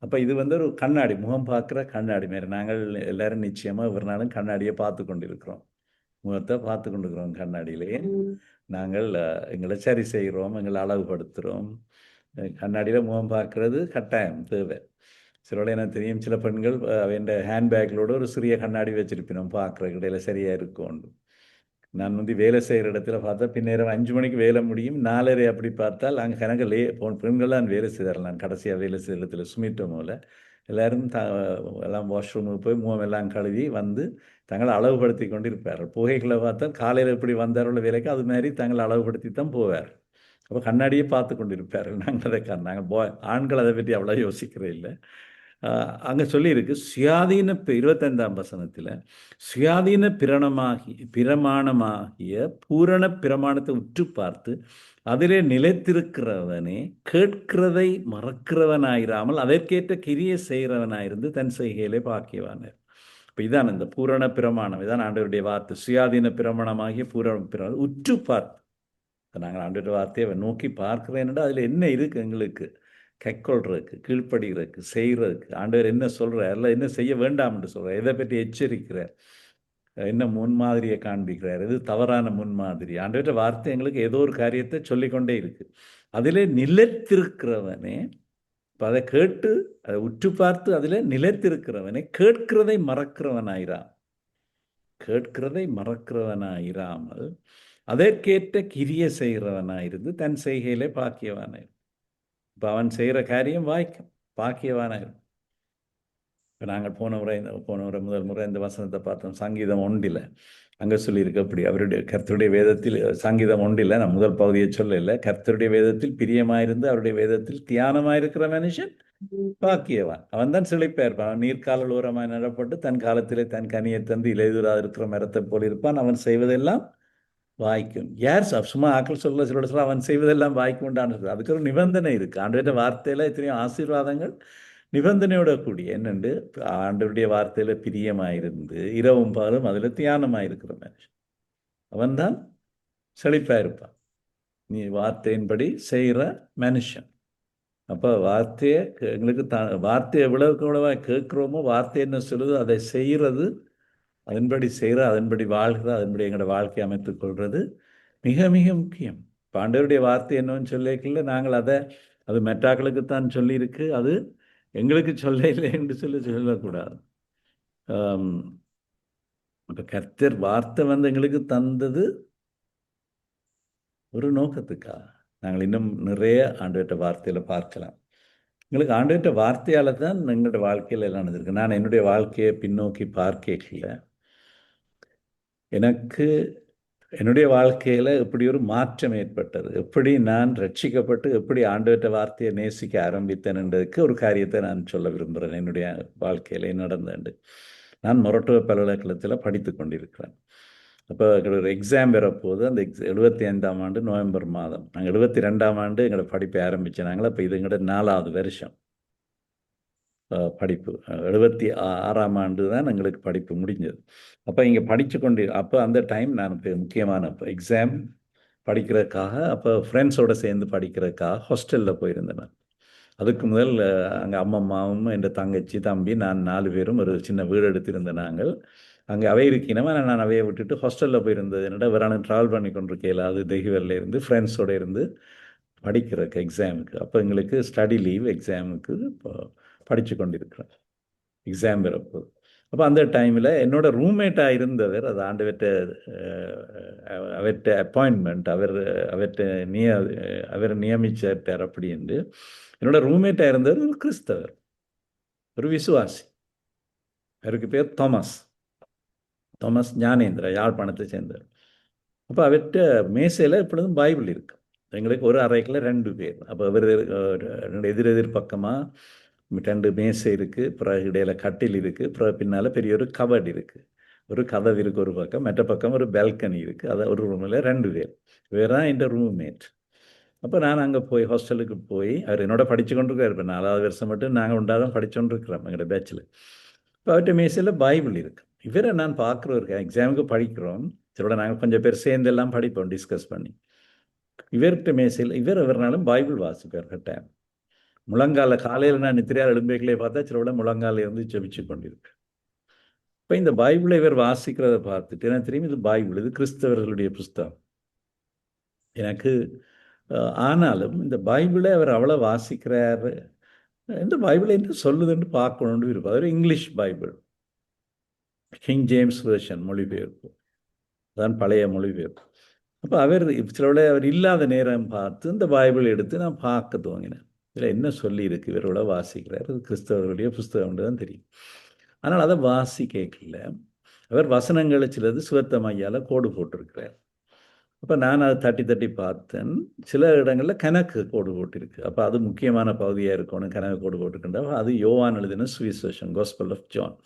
அப்போ இது ஒரு கண்ணாடி, முகம் பார்க்குற கண்ணாடி மாரி. நாங்கள் எல்லோரும் நிச்சயமாக ஒரு நாளும் கண்ணாடியை பார்த்து கொண்டிருக்கிறோம், முகத்தை பார்த்து கொண்டிருக்கிறோம். கண்ணாடியிலேயே நாங்கள் எங்களை சரி செய்கிறோம், எங்களை அழகுபடுத்துகிறோம். கண்ணாடியில் முகம் பார்க்குறது கட்டாயம் தேவை. சிலோட எனக்கு தெரியும், சில பெண்கள் அவன் ஹேண்ட்பேக்களோடு ஒரு சிறிய கண்ணாடி வச்சுருப்பினோம், பார்க்குற இடையில சரியாக இருக்கும். நான் வேலை செய்கிற இடத்துல பார்த்தா பின்னேரம் 5 மணிக்கு வேலை முடியும், 4:30 அப்படி பார்த்தால் அங்கே கணக்கு பெண்கள் தான் வேலை செய்தார். நான் கடைசியாக வேலை செய்கிற இடத்துல சுமிட்டோமோவில் எல்லோரும் எல்லாம் வாஷ்ரூமுக்கு போய் முகம் எல்லாம் கழுவி தங்களை அளவுபடுத்தி கொண்டு இருப்பார்கள். புகைகளை பார்த்தால் காலையில் எப்படி வந்தாரோட வேலைக்கு அது மாதிரி தங்களை அளவுபடுத்தி தான் போவார். அப்போ கண்ணாடியை பார்த்து கொண்டு இருப்பார்கள். நாங்கள் ஆண்கள் அதை பற்றி அவ்வளோ யோசிக்கிறே இல்லை. அங்கே சொல்லியிருக்கு, சுயாதீன 25ஆம் வசனத்தில் சுயாதீன பிரமாணமாகிய பூரண பிரமாணத்தை உற்று பார்த்து அதிலே நிலைத்திருக்கிறவனே கேட்கிறதை மறக்கிறவனாயிராமல் அதற்கேற்ற கிரியை செய்கிறவனாயிருந்து தன் செய்கையிலே பாக்கியவானார். இப்போ இதான் இந்த பூரண பிரமாணம், இதான் ஆண்டவருடைய வார்த்தை. சுயாதீன பிரமாணமாகிய பூரண பிரமாணம் உற்று பார்த்து நாங்கள் ஆண்டவருடைய வார்த்தையை நோக்கி பார்க்கிறேன்டா அதில் என்ன இருக்குது எங்களுக்கு கைக்கொள்றதுக்கு, கீழ்ப்படுகிறதுக்கு, செய்கிறதுக்கு. ஆண்டவர் என்ன சொல்கிறார், இல்லை என்ன செய்ய வேண்டாம் என்று சொல்கிறார், எதை பற்றி எச்சரிக்கிறார், என்ன முன்மாதிரியை காண்பிக்கிறார், எது தவறான முன்மாதிரி. ஆண்டவர் வார்த்தை எங்களுக்கு ஏதோ ஒரு காரியத்தை சொல்லிக்கொண்டே இருக்குது. அதிலே நிலைத்திருக்கிறவனே, இப்போ அதை கேட்டு அதை உற்று பார்த்து அதில் நிலைத்திருக்கிறவனே கேட்கிறதை மறக்கிறவனாயிரான். கேட்கிறதை மறக்கிறவனாயிராமல் அதற்கேற்ற கிரிய செய்கிறவனாயிருந்து தன் செய்கையிலே பாக்கியவானாயிரு. இப்போ அவன் செய்கிற காரியம் வாய்க்கும், பாக்கியவானாயிரும். இப்போ நாங்கள் போன முறை முதல் முறை இந்த வசனத்தை பார்த்தோம். சங்கீதம் ஒன்றில் அங்கே சொல்லியிருக்கு அப்படி, அவருடைய கர்த்தருடைய வேதத்தில், சங்கீதம் ஒன்றில் நான் முதல் பகுதியை சொல்லலை, கர்த்தருடைய வேதத்தில் பிரியமாயிருந்து அவருடைய வேதத்தில் தியானமாயிருக்கிற மனுஷன் பாக்கியவான். அவன் தான் செழிப்பா இருப்பான். அவன் நீர்க்கால் ஓரமாய் நடப்பட்டு தன் காலத்திலே தன் கனியை தந்து இலையுறாது இருக்கிற மரத்தை போல் இருப்பான். அவன் செய்வதெல்லாம் வாய்க்கும். யார் சும்மா ஆக்கள் சொல்ல அவன் செய்வதெல்லாம் வாய்க்கும் உண்டான்னு, அதுக்கு ஒரு நிபந்தனை இருக்கு. ஆண்டவருடைய வார்த்தையில எத்தனையோ ஆசீர்வாதங்கள் நிபந்தனையோட கூடிய என்னண்டு, ஆண்டவருடைய வார்த்தையில பிரியமாயிருந்து இரவும் பாலும் அதுல தியானமாயிருக்கிற மனுஷன் அவன்தான் செழிப்பா இருப்பான். நீ வார்த்தையின்படி செய்கிற மனுஷன். அப்போ வார்த்தையை எங்களுக்கு வார்த்தையை எவ்வளவுக்கு எவ்வளவா கேட்குறோமோ, வார்த்தை என்ன சொல்லுது அதை செய்கிறது, அதன்படி செய்கிற, அதன்படி வாழ்கிற, அதன்படி எங்களோட வாழ்க்கையை அமைத்துக் கொள்வது மிக மிக முக்கியம். ஆண்டவருடைய வார்த்தை என்னன்னு சொல்லிக்கல நாங்கள் அது மெட்டாக்களுக்குத்தான் சொல்லியிருக்கு, அது எங்களுக்கு சொல்ல இல்லை என்று சொல்லக்கூடாது. இப்போ கர்த்தர் வார்த்தை எங்களுக்கு தந்தது ஒரு நோக்கத்துக்காக. நாங்கள் இன்னும் நிறைய ஆண்டவர்கிட்ட வார்த்தையில் பார்க்கலாம். எங்களுக்கு ஆண்டவர்கிட்ட வார்த்தையால் தான் எங்களோட வாழ்க்கையில் எல்லாம் நடந்திருக்கு. நான் என்னுடைய வாழ்க்கையை பின்னோக்கி பார்க்கல, எனக்கு என்னுடைய வாழ்க்கையில் எப்படி ஒரு மாற்றம் ஏற்பட்டது, எப்படி நான் ரட்சிக்கப்பட்டு எப்படி ஆண்டவர்கிட்ட வார்த்தையை நேசிக்க ஆரம்பித்தேன்ன்றதுக்கு ஒரு காரியத்தை நான் சொல்ல விரும்புகிறேன். என்னுடைய வாழ்க்கையில் நடந்தேன். நான் மொரட்டுவ பல்கலைக்கழகத்தில் படித்து கொண்டிருக்கிறேன். அப்போ ஒரு எக்ஸாம் வரப்போது, அந்த 75ஆம் ஆண்டு நவம்பர் மாதம். நாங்கள் 72ஆம் ஆண்டு எங்களோட படிப்பை ஆரம்பித்தாங்களே. அப்போ இது எங்களோட 4வது வருஷம் படிப்பு. 76ஆம் ஆண்டு தான் எங்களுக்கு படிப்பு முடிஞ்சது. அப்போ இங்கே அப்போ அந்த டைம் நான் முக்கியமான எக்ஸாம் படிக்கிறதுக்காக, அப்போ ஃப்ரெண்ட்ஸோடு சேர்ந்து படிக்கிறதுக்காக ஹாஸ்டலில் போயிருந்தேன் நான். அதுக்கு முதல் அங்கே அம்மாவும் என் தங்கச்சி தம்பி நான் 4 பேரும் ஒரு சின்ன வீடு எடுத்திருந்தேன். நாங்கள் அங்கே அவை இருக்கணுமா, நான் அவையை விட்டுட்டு ஹாஸ்டலில் போயிருந்தது. என்னடா வேறான ட்ராவல் பண்ணி கொண்டிருக்கையில் அது தெய்வரில் இருந்து ஃப்ரெண்ட்ஸோடு இருந்து படிக்கிறதுக்கு எக்ஸாமுக்கு. அப்போ எங்களுக்கு ஸ்டடி லீவ், எக்ஸாமுக்கு இப்போ படித்து கொண்டிருக்கிறேன். எக்ஸாம் வரப்போது. அப்போ அந்த டைமில் என்னோட ரூம்மேட்டாக இருந்தவர், அது அவர்கிட்ட அப்பாயின்மெண்ட், அவர் நியமிச்சார் அப்படின்னு. என்னோட ரூம்மேட்டாக இருந்தவர் ஒரு கிறிஸ்தவர், ஒரு விசுவாசி. அவருக்கு பேர் தாமஸ் ஞானேந்திரா, யாழ்ப்பாணத்தை சேர்ந்தவர். அப்போ அவர்கிட்ட மேசையில் எப்பொழுதும் பைபிள் இருக்கு. எங்களுக்கு ஒரு அறைக்குள்ள 2 பேர். அப்போ அவர் எதிரெதிர் பக்கமாக 2 மேசை இருக்குது, பிறகு இடையில கட்டில் இருக்குது, பிறகு பின்னால் பெரிய ஒரு கபட் இருக்குது, ஒரு கதவு இருக்குது ஒரு பக்கம், மற்ற பக்கம் ஒரு பால்கனி இருக்குது. அதை ஒரு ரூமில் 2 பேர். வேறு தான் என் ரூம்மேட். அப்போ நான் அங்கே போய் ஹாஸ்டலுக்கு போய், அவர் என்னோட படித்து கொண்டிருக்கார். இப்போ 4வது வருஷம் மட்டும் நாங்கள் உண்டாதான் படிச்சுக்கொண்டிருக்கிறோம் எங்களோட பேச்சில். இப்போ அவர்கிட்ட மேசையில் பைபிள் இருக்குது. இவரை நான் பார்க்குறோம், எக்ஸாமுக்கு படிக்கிறோம், சிலோட நாங்கள் கொஞ்சம் பேர் சேர்ந்து எல்லாம் படிப்போம் டிஸ்கஸ் பண்ணி. இவர்கிட்ட மேசையில் ஒரு நாளும் பைபிள் வாசிப்பார் கட்டாயம். முழங்கால காலையில் நான் நித்திரையால் எழும்பைகளே பார்த்தா சிலோட முழங்கால இருந்து ஜெபிச்சு கொண்டிருக்கு. இப்போ இந்த பைபிளை இவர் வாசிக்கிறத பார்த்துட்டு எனக்கு தெரியும், இது பைபிள், இது கிறிஸ்தவர்களுடைய புஸ்தகம். எனக்கு ஆனாலும் இந்த பைபிளை அவர் அவ்வளோ வாசிக்கிறாரு, இந்த பைபிளை என்ன சொல்லுதுன்னு பார்க்கணுன்னு இருப்பார். அது English Bible, king James version மொழிபெயர்ப்பு, அதான் பழைய மொழிபெயர்ப்பு. அப்போ அவர் சிலோட அவர் இல்லாத நேரம் பார்த்து இந்த பைபிள் எடுத்து நான் பார்க்க துவங்கினேன். இதில் என்ன சொல்லியிருக்கு, இவரோட வாசிக்கிறார், இது கிறிஸ்தவர்களுடைய புஸ்தகம்னு தான் தெரியும். ஆனால் அதை வாசிக்கல. அவர் வசனங்களை சிலது சுவத்த மையால் கோடு போட்டிருக்கிறார். அப்போ நான் அதை தட்டி தட்டி பார்த்தேன். சில இடங்களில் கணக்கு கோடு போட்டிருக்கு. அப்போ அது முக்கியமான பகுதியாக இருக்கணும், கணக்கு கோடு போட்டிருக்கின்ற. அது யோவான் எழுதின சுவிசேஷம், காஸ்பல் ஆஃப் ஜான்.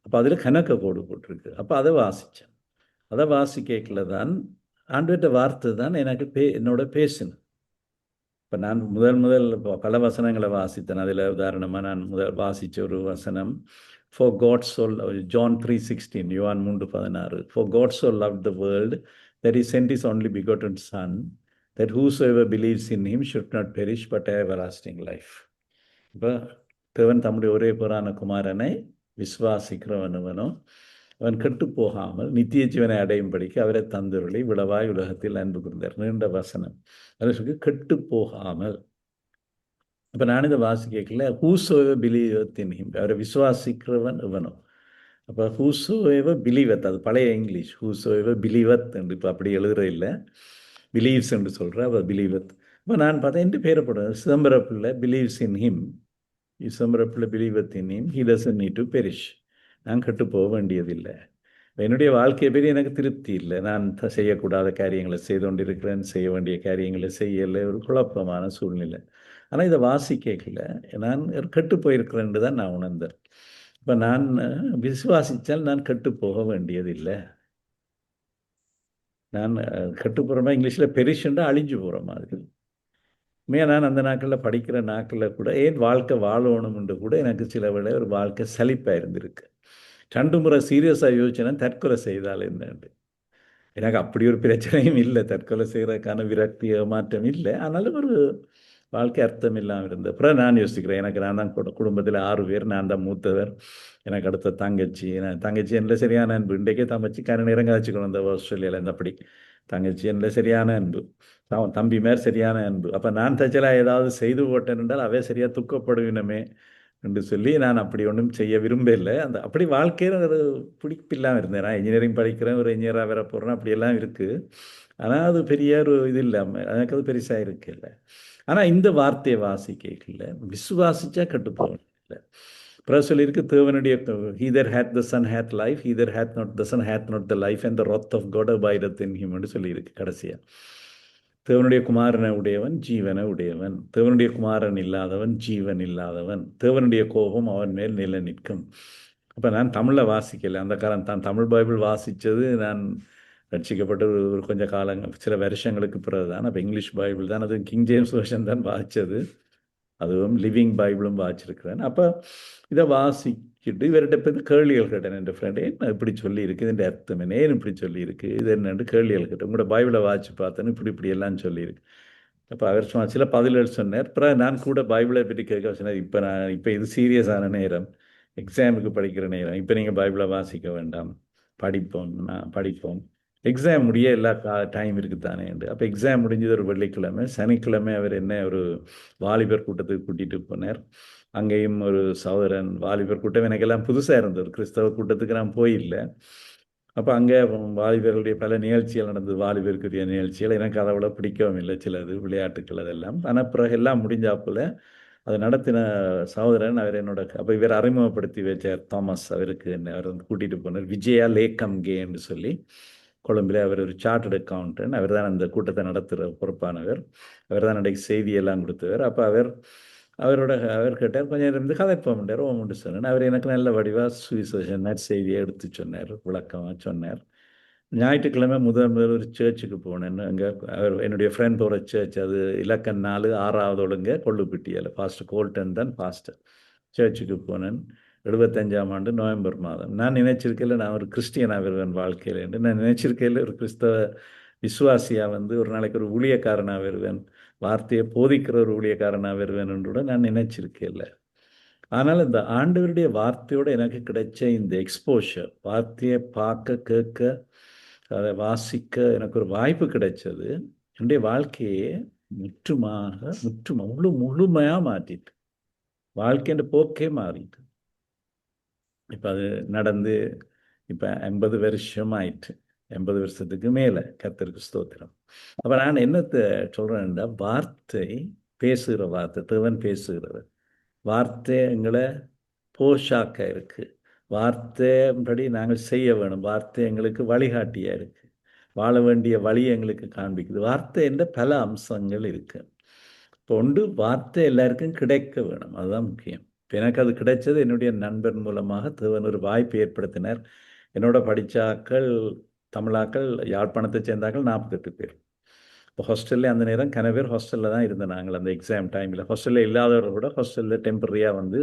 அப்போ அதில் கணக்கு கோடு போட்டிருக்கு. அப்போ அதை வாசித்தேன். அதை வாசிக்கல தான் ஆண்டவர்கிட்ட வார்த்தை தான் எனக்கு என்னோட பேசினேன். இப்போ நான் முதல் பல வசனங்களை வாசித்தேன். அதில் உதாரணமாக நான் வாசித்த ஒரு வசனம், For God so John 3:16, யோவான் 3:16, For God so loved the world that he sent his only begotten Son, that whosoever believes in him should not perish but have everlasting life. இப்போ தேவன் தம்முடைய ஒரே பேரான குமாரனை விசுவாசிக்கிறவனுவனோ அவன் கெட்டு போகாமல் நித்திய ஜீவனை அடையும்படிக்கு அவரை தந்தருளை விளவாய் உலகத்தில் அன்பு கூர்ந்தார். நீண்ட வசனம். அது கெட்டு போகாமல். இப்போ நான் இதை வாசிக்கல, ஹூசோவர் பிலீவத் இன் ஹிம், அவரை விசுவாசிக்கிறவன் இவனோ. அப்போ ஹூசோஎவர் பிலீவத், அது பழைய இங்கிலீஷ். ஹூசோஎவர் பிலீவத் என்று இப்போ அப்படி எழுதுற இல்லை, பிலீவ்ஸ் என்று சொல்கிறேன். அப்போ பிலீவத். இப்போ நான் பார்த்தேன் என் பேரை போடுறேன், சிதம்பர பிள்ளை பிலீவ்ஸ் இன் ஹிம். சிதம்பர பிள்ளை believeth in him, he doesn't need to perish. நான் கெட்டு போக வேண்டியதில்லை. என்னுடைய வாழ்க்கையை பற்றி எனக்கு திருப்தி இல்லை. நான் செய்யக்கூடாத காரியங்களை செய்து கொண்டிருக்கிறேன், செய்ய வேண்டிய காரியங்களை செய்யலை, ஒரு குழப்பமான சூழ்நிலை. ஆனால் இதை வாசிக்கல, நான் கெட்டு போயிருக்கிறேன்னு தான் நான் உணர்ந்தேன். இப்போ நான் விசுவாசித்தால் நான் கெட்டு போக வேண்டியதில்லை. நான் கெட்டு போகிறோமா, இங்கிலீஷில் பெரிஷண்டா அழிஞ்சு போகிற மாதிரி. நான் அந்த நாட்களில் படிக்கிற நாட்களில் கூட ஏன் வாழ்க்கை வாழணும்னு கூட எனக்கு சில வேளை ஒரு வாழ்க்கை சலிப்பாக இருந்திருக்கு. 2 முறை சீரியஸாக யோசிச்சேன்னா தற்கொலை செய்தால் என்னண்டு. எனக்கு அப்படி ஒரு பிரச்சனையும் இல்லை, தற்கொலை செய்கிறதுக்கான விரக்தி ஏமாற்றம் இல்லை. ஆனாலும் ஒரு வாழ்க்கை அர்த்தம் இல்லாமல் இருந்தது. அப்புறம் நான் யோசிக்கிறேன், எனக்கு நான் தான் குடும்பத்தில் 6 பேர், நான் தான் மூத்தவர். எனக்கு அடுத்த தங்கச்சி, தங்கச்சி என்ன சரியான அன்பு. இன்றைக்கே தங்கச்சி கரை நேரம் கதைச்சிக்கணும் இந்த ஆஸ்திரேலியாவில் இருந்தபடி. தங்கச்சி என்ன சரியான அன்பு, தம்பி மேல் சரியான அன்பு. அப்போ நான் தச்சலாக ஏதாவது செய்து போட்டேன் என்றால் அவே சரியாக துக்கப்படுவினமே என்று சொல்லி நான் அப்படி ஒன்றும் செய்ய விரும்பவில்லை. அந்த அப்படி வாழ்க்கையில் ஒரு பிடிப்பில்லாமல் இருந்தேன். நான் இன்ஜினியரிங் படிக்கிறேன், ஒரு இன்ஜினியராக வேற போகிறேன், அப்படியெல்லாம் இருக்குது. ஆனால் அது பெரிய ஒரு இது இல்லாமல் எனக்கு அது பெருசாக இருக்குல்ல. ஆனால் இந்த வார்த்தையை வாசிக்கல, விசுவாசிச்சா கட்டுப்போகல. அப்புறம் சொல்லியிருக்கு, தேவனுடைய he that hath the son hath life, he that hath not the son hath not the life and the wrath of God abideth in him என்று சொல்லியிருக்கு கடைசியாக. தேவனுடைய குமாரனை உடையவன் ஜீவனை உடையவன், தேவனுடைய குமாரன் இல்லாதவன் ஜீவன் இல்லாதவன், தேவனுடைய கோபம் அவன் மேல் நிலை நிற்கும். அப்போ நான் தமிழில் வாசிக்கலை. அந்த காலம் தான் தமிழ் பைபிள் வாசித்தது நான் ரட்சிக்கப்பட்டு ஒரு கொஞ்சம் காலங்கள், சில வருஷங்களுக்கு பிறகு தான். அப்போ இங்கிலீஷ் பைபிள் தான், அது கிங் ஜேம்ஸ் வெர்ஷன் தான் வாசித்தது. அதுவும் லிவிங் பைபிளும் வாசிச்சிருக்கிறேன். அப்போ இதை வாசிச்சுட்டு இவர்கிட்ட போய் கேள்விகள் கேட்டேன். என் ஃப்ரெண்டு, என்ன இப்படி சொல்லியிருக்கு, இதுன்ற அர்த்தம் என்ன, ஏன் இப்படி சொல்லியிருக்கு, இது என்னென்று கேள்விகள் கேட்டேன். உங்களோட பைபிளை வாசித்து பார்த்தேன்னு இப்படி எல்லாம் சொல்லியிருக்கு. அப்போ அவர் சும்மா சில பதில்கள் சொன்னார். அப்புறம் நான் கூட பைபிளை பற்றி கேட்க சொன்னார், இப்போ இது சீரியஸான நேரம், எக்ஸாமுக்கு படிக்கிற நேரம், இப்போ நீங்கள் பைபிளை வாசிக்க வேண்டாம், படிப்போம், எக்ஸாம் முடிய எல்லா டைம் இருக்குது தானே என்று. அப்போ எக்ஸாம் முடிஞ்சது ஒரு வெள்ளிக்கிழமை. சனிக்கிழமை அவர் என்ன ஒரு வாலிபர் கூட்டத்துக்கு கூட்டிகிட்டு போனார். அங்கேயும் ஒரு சகோதரன், வாலிபர் கூட்டம் எனக்கெல்லாம் புதுசாக இருந்தது, ஒரு கிறிஸ்தவ கூட்டத்துக்கு நான் போயில்லை. அப்போ அங்கே வாலிபர்களுடைய பல நிகழ்ச்சிகள் நடந்தது, வாலிபருக்குரிய நிகழ்ச்சிகள். எனக்கு அதை விட பிடிக்கவும் இல்லை, சிலது விளையாட்டுக்கள் அதெல்லாம். ஆனால் பிறகு எல்லாம் முடிஞ்சாப்புல அதை நடத்தின சகோதரன் அவர் என்னோட, அப்போ இவர் அறிமுகப்படுத்தி வச்சார், தாமஸ். அவருக்கு என்ன அவர் வந்து கூட்டிகிட்டு போனார், விஜயா லேக்கம்கேன்னு சொல்லி. கொழும்பில் அவர் ஒரு சார்ட்டர்ட் அக்கௌண்டன்ட். அவர் தான் அந்த கூட்டத்தை நடத்துகிற பொறுப்பானவர். அவர் தான் அன்றைக்கு செய்தியெல்லாம் கொடுத்தவர். அப்போ அவர் கேட்டார், கொஞ்சம் இருந்து கதைப்போம்ண்டார். உண்டு சொன்னார். அவர் எனக்கு நல்ல வடிவாக சுவிசேஷன் செய்தியை எடுத்து சொன்னார், விளக்கமாக சொன்னார். ஞாயிற்றுக்கிழமை முதல் ஒரு சர்ச்சுக்கு போனேன்னு. அங்கே என்னுடைய ஃப்ரெண்ட் போகிற சர்ச், அது இலக்கம் 4 6வது ஒழுங்க கொள்ளுப்பிட்டியால், பாஸ்டர் கோல்டன் தான் பாஸ்டர். சர்ச்சுக்கு போனேன். 75ஆம் ஆண்டு நவம்பர் மாதம். நான் நினைச்சிருக்கையில் நான் ஒரு கிறிஸ்டியனாக வருவேன் வாழ்க்கையில் என்று. நான் நினைச்சிருக்கையில் ஒரு கிறிஸ்தவ விசுவாசியாக வந்து ஒரு நாளைக்கு ஒரு ஊழியக்காரனாக வருவேன், வார்த்தையை போதிக்கிற ஒரு ஊழியக்காரனாக வருவேன் என்று கூட நான் நினைச்சிருக்கையில். ஆனால் இந்த ஆண்டவருடைய வார்த்தையோடு எனக்கு கிடைச்ச இந்த எக்ஸ்போஷர், வார்த்தையை பார்க்க, கேட்க, அதை வாசிக்க எனக்கு ஒரு வாய்ப்பு கிடைச்சது, என்னுடைய வாழ்க்கையே முழுமையாக மாற்றிட்டு, வாழ்க்கைன்ற போக்கே மாறிட்டு. இப்போ அது நடந்து இப்போ 50 வருஷம் ஆயிட்டு, 80 வருஷத்துக்கு மேலே, கர்த்தருக்கு ஸ்தோத்திரம். அப்போ நான் என்னத்தை சொல்கிறேன்னா, வார்த்தை பேசுகிற வார்த்தை, தேவன் பேசுகிறவர். வார்த்தை எங்களை போஷாக்க இருக்குது, வார்த்தைப்படி நாங்கள் செய்ய வேணும், வார்த்தை எங்களுக்கு வழிகாட்டியாக இருக்குது, வாழ வேண்டிய வழியை எங்களுக்கு காண்பிக்குது. வார்த்தை என்ற பல அம்சங்கள் இருக்குது. இப்போ ஒன்று, வார்த்தை எல்லாருக்கும் கிடைக்க வேணும், அதுதான் முக்கியம். இப்போ எனக்கு அது கிடைச்சது என்னுடைய நண்பர் மூலமாக. தேவன் ஒரு வாய்ப்பு ஏற்படுத்தினார். என்னோட படித்தாக்கள் தமிழாக்கள், யாழ்ப்பாணத்தை சேர்ந்தாக்கள் 48 பேர். இப்போ ஹாஸ்டலில் அந்த நேரம் கனவேர் ஹாஸ்டலில் தான் இருந்தோம் நாங்கள். அந்த எக்ஸாம் டைமில் ஹாஸ்டலில் இல்லாதவர்கள் கூட ஹாஸ்டலில் டெம்பரரியாக வந்து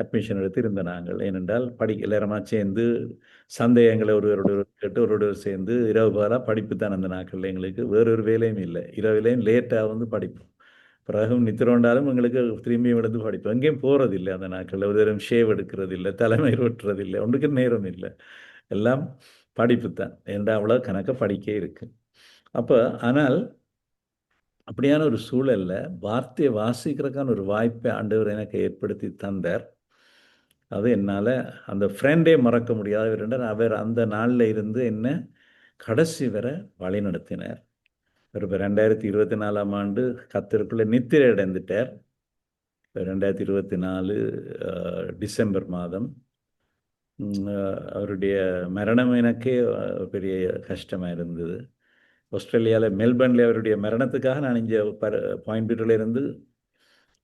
அட்மிஷன் எடுத்து இருந்த நாங்கள். ஏனென்றால் எல்லாரமாக சேர்ந்து சந்தேகங்களை ஒருவரோட கேட்டு ஒருவர் சேர்ந்து இரவு பகலாக படிப்பு தான் அந்த நாட்களில். எங்களுக்கு வேறொரு வேலையும் இல்லை, இரவிலையும் லேட்டாக வந்து படிப்போம். பிறகும் நித்திரோண்டாலும் எங்களுக்கு திரும்பியும் எடுத்து படிப்போம். எங்கேயும் போகிறதில்லை அந்த நாட்களில். ஒரு நேரம் ஷேவ் எடுக்கிறது இல்லை, தலைமை வெட்டுறதில்லை, ஒன்றுக்கு நேரம் இல்லை, எல்லாம் படிப்பு தான். ஏன்டா அவ்வளோ கணக்க படிக்க இருக்கு. அப்போ ஆனால் அப்படியான ஒரு சூழலில் வார்த்தையை வாசிக்கிறதுக்கான ஒரு வாய்ப்பை ஆண்டவர் எனக்கு ஏற்படுத்தி தந்தார். அது என்னால் அந்த ஃப்ரெண்டே மறக்க முடியாதவர் என்றால் அவர் அந்த நாளில் இருந்து என்ன கடைசி வரை வழி நடத்தினார். அவர் இப்போ 2024 ஆண்டு கத்தருக்குள்ளே நித்திரை அடைந்துட்டார். 2024 டிசம்பர் மாதம் அவருடைய மரணம் எனக்கே பெரிய கஷ்டமாக இருந்தது. ஆஸ்திரேலியாவில் மெல்பர்னில் அவருடைய மரணத்துக்காக நான் இங்கே பாயிண்ட் இருந்து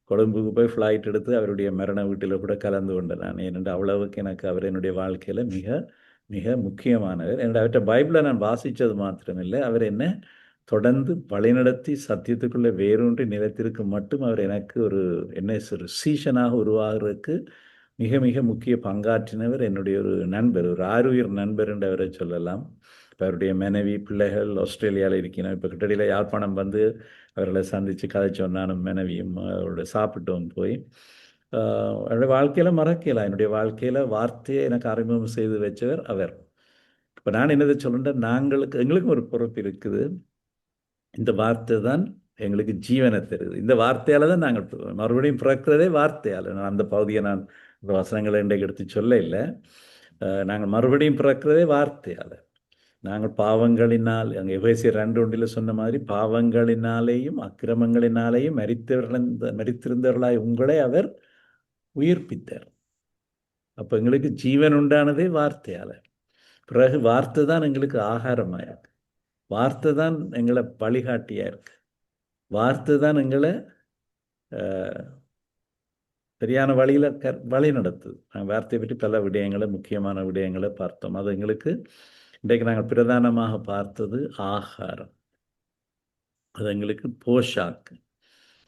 கொழும்புக்கு போய் ஃப்ளைட் எடுத்து அவருடைய மரண வீட்டில் கூட கலந்து கொண்டேன் நான். ஏனென்றால் அவ்வளவுக்கு எனக்கு அவர் என்னுடைய வாழ்க்கையில் மிக மிக முக்கியமானவர். என்னோட அவர்கிட்ட பைபிளை நான் வாசித்தது மாத்திரமில்லை, அவர் என்ன தொடர்ந்து வழிநடத்தி சத்தியத்துக்குள்ளே வேரூன்றி நிலைத்திருக்கு மட்டும் அவர் எனக்கு ஒரு என்ன ஒரு சீஷனாக உருவாகிறதுக்கு மிக மிக முக்கிய பங்காற்றினவர். என்னுடைய ஒரு நண்பர், ஒரு ஆருயிர் நண்பர் என்று அவரை சொல்லலாம். இப்போ அவருடைய மனைவி பிள்ளைகள் ஆஸ்திரேலியாவில் இருக்கணும். இப்போ கிட்டடியில் யாழ்ப்பாணம் வந்து அவர்களை சந்தித்து கதைச்சோம், நானும் மனைவியும் அவரோட சாப்பிட்டோம் போய். என்னுடைய வாழ்க்கையில் மறக்கலாம். என்னுடைய வாழ்க்கையில் வார்த்தையை எனக்கு அறிமுகம் செய்து வச்சவர் அவர். இப்போ நான் என்னதை சொல்கிறேன், எங்களுக்கும் ஒரு பொறுப்பு இருக்குது. இந்த வார்த்தை தான் எங்களுக்கு ஜீவனை தருது. இந்த வார்த்தையால் தான் நாங்கள் மறுபடியும் பிறக்கிறதே வார்த்தையால். நான் அந்த பகுதியை நான் இந்த வசனங்களை இன்றைக்கு எடுத்து சொல்ல இல்லை. நாங்கள் மறுபடியும் பிறக்கிறதே வார்த்தையால். நாங்கள் பாவங்களினால், அங்கே எபேசியர் 2:1 சொன்ன மாதிரி, பாவங்களினாலேயும் அக்கிரமங்களினாலேயும் மரித்திருந்தவர்களாய் உங்களை அவர் உயிர்ப்பித்தார். அப்போ எங்களுக்கு ஜீவன் உண்டானதே வார்த்தையால். பிறகு வார்த்தை தான் எங்களுக்கு ஆகாரமாக இருக்கு. வார்த்தை தான் எங்களை வழிகாட்டியாக இருக்கு. வார்த்தை தான் எங்களை சரியான வழியில் வழி நடத்துது. நாங்கள் வார்த்தையை பற்றி பல விடயங்களை, முக்கியமான விடயங்களை பார்த்தோம். அது எங்களுக்கு இன்றைக்கு நாங்கள் பிரதானமாக பார்த்தது ஆகாரம். அது எங்களுக்கு போஷாக்கு,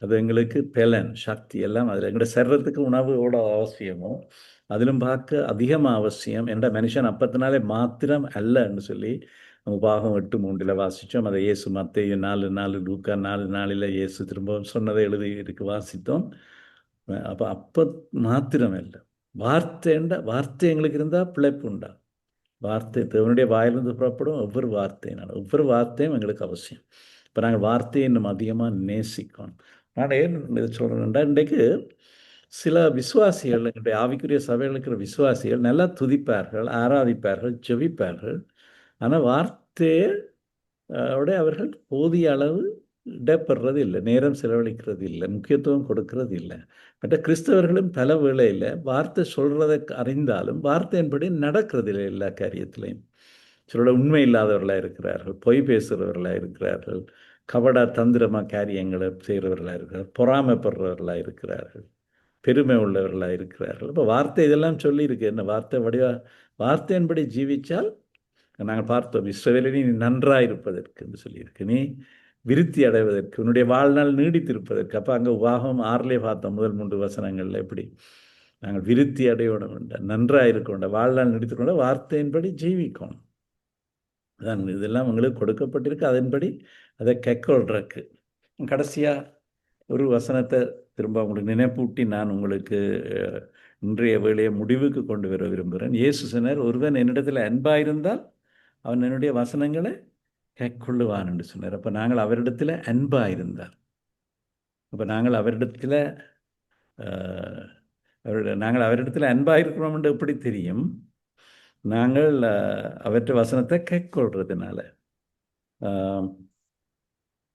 அது எங்களுக்கு பெலன், சக்தி எல்லாம் அதில் எங்களுடைய சரீரத்துக்கு உணவோட அவசியமோ அதிலும் பார்க்க அதிகமாக அவசியம். என்ற மனுஷன் அப்பத்தினாலே மாத்திரம் அல்ல என்று சொல்லி உபாகம் 8:3 வாசித்தோம். அதை இயேசு மத்தேயு 4:4, லூக்கா 4:4 இயேசு திரும்பவும் சொன்னதை எழுதி இருக்கு வாசித்தோம். அப்போ மாத்திரம் இல்லை, வார்த்தை எங்களுக்கு இருந்தால் பிழைப்பு உண்டா. வார்த்தை தேவனுடைய வாயிலிருந்து புறப்படும் ஒவ்வொரு வார்த்தையும் எங்களுக்கு அவசியம். இப்போ நாங்கள் வார்த்தையை இன்னும் அதிகமாக நேசிக்கணும். நான் ஏன் இதை சொல்கிறேன்டா, இன்றைக்கு சில விசுவாசிகள், எங்களுடைய ஆவிக்குரிய சபையில் இருக்கிற விசுவாசிகள் நல்லா துதிப்பார்கள், ஆராதிப்பார்கள், ஜெபிப்பார்கள். ஆனால் வார்த்தையை அவர்கள் போதிய அளவு இடப்படுறது இல்லை, நேரம் செலவழிக்கிறது இல்லை, முக்கியத்துவம் கொடுக்கறது இல்லை. மற்ற கிறிஸ்தவர்களும் பல வேளையில் வார்த்தை சொல்கிறதை அறிந்தாலும் வார்த்தையின்படி நடக்கிறது இல்லை. எல்லா காரியத்திலையும் சிலரோட உண்மை இல்லாதவர்களாக இருக்கிறார்கள், பொய் பேசுகிறவர்களாக இருக்கிறார்கள், கபட தந்திரமாக காரியங்களை செய்கிறவர்களாக இருக்கிறார்கள், பொறாமைப்படுறவர்களாக இருக்கிறார்கள், பெருமை உள்ளவர்களாக இருக்கிறார்கள். இப்போ வார்த்தை இதெல்லாம் சொல்லியிருக்கு. என்ன வார்த்தையின்படி ஜீவித்தால் நாங்கள் பார்த்தோம், இஸ்ரவேலில் நீ நன்றாயிருப்பதற்கு என்று சொல்லியிருக்கு, நீ விருத்தி அடைவதற்கு, உன்னுடைய வாழ்நாள் நீடித்திருப்பதற்கு. அப்போ அங்கே உபாகம் 6 பார்த்தோம், முதல் 3 வசனங்களில் எப்படி நாங்கள் விருத்தி அடையணும், நன்றாக இருக்கணும், வாழ்நாள் நீடித்துக்கொண்ட வார்த்தையின்படி ஜீவிக்கணும். அதான் இதெல்லாம் உங்களுக்கு கொடுக்கப்பட்டிருக்கு. அதன்படி அதை கைக்கொள்றக்கு கடைசியாக ஒரு வசனத்தை திரும்ப உங்களுக்கு நினைப்பூட்டி நான் உங்களுக்கு இன்றைய வேலையை முடிவுக்கு கொண்டு வர விரும்புகிறேன். இயேசு சொன்னார், ஒருவன் என்னிடத்தில் அன்பாயிருந்தால் அவன் என்னுடைய வசனங்களை கைக்கொள்ளுவான் என்று சொன்னார். அப்போ நாங்கள் அவரிடத்தில் அன்பாயிருந்தார், அப்போ நாங்கள் அவரிடத்தில் அன்பாயிருக்கிறோம் என்று எப்படி தெரியும்? நாங்கள் அவற்றை வசனத்தை கைக்கொள்றதுனால.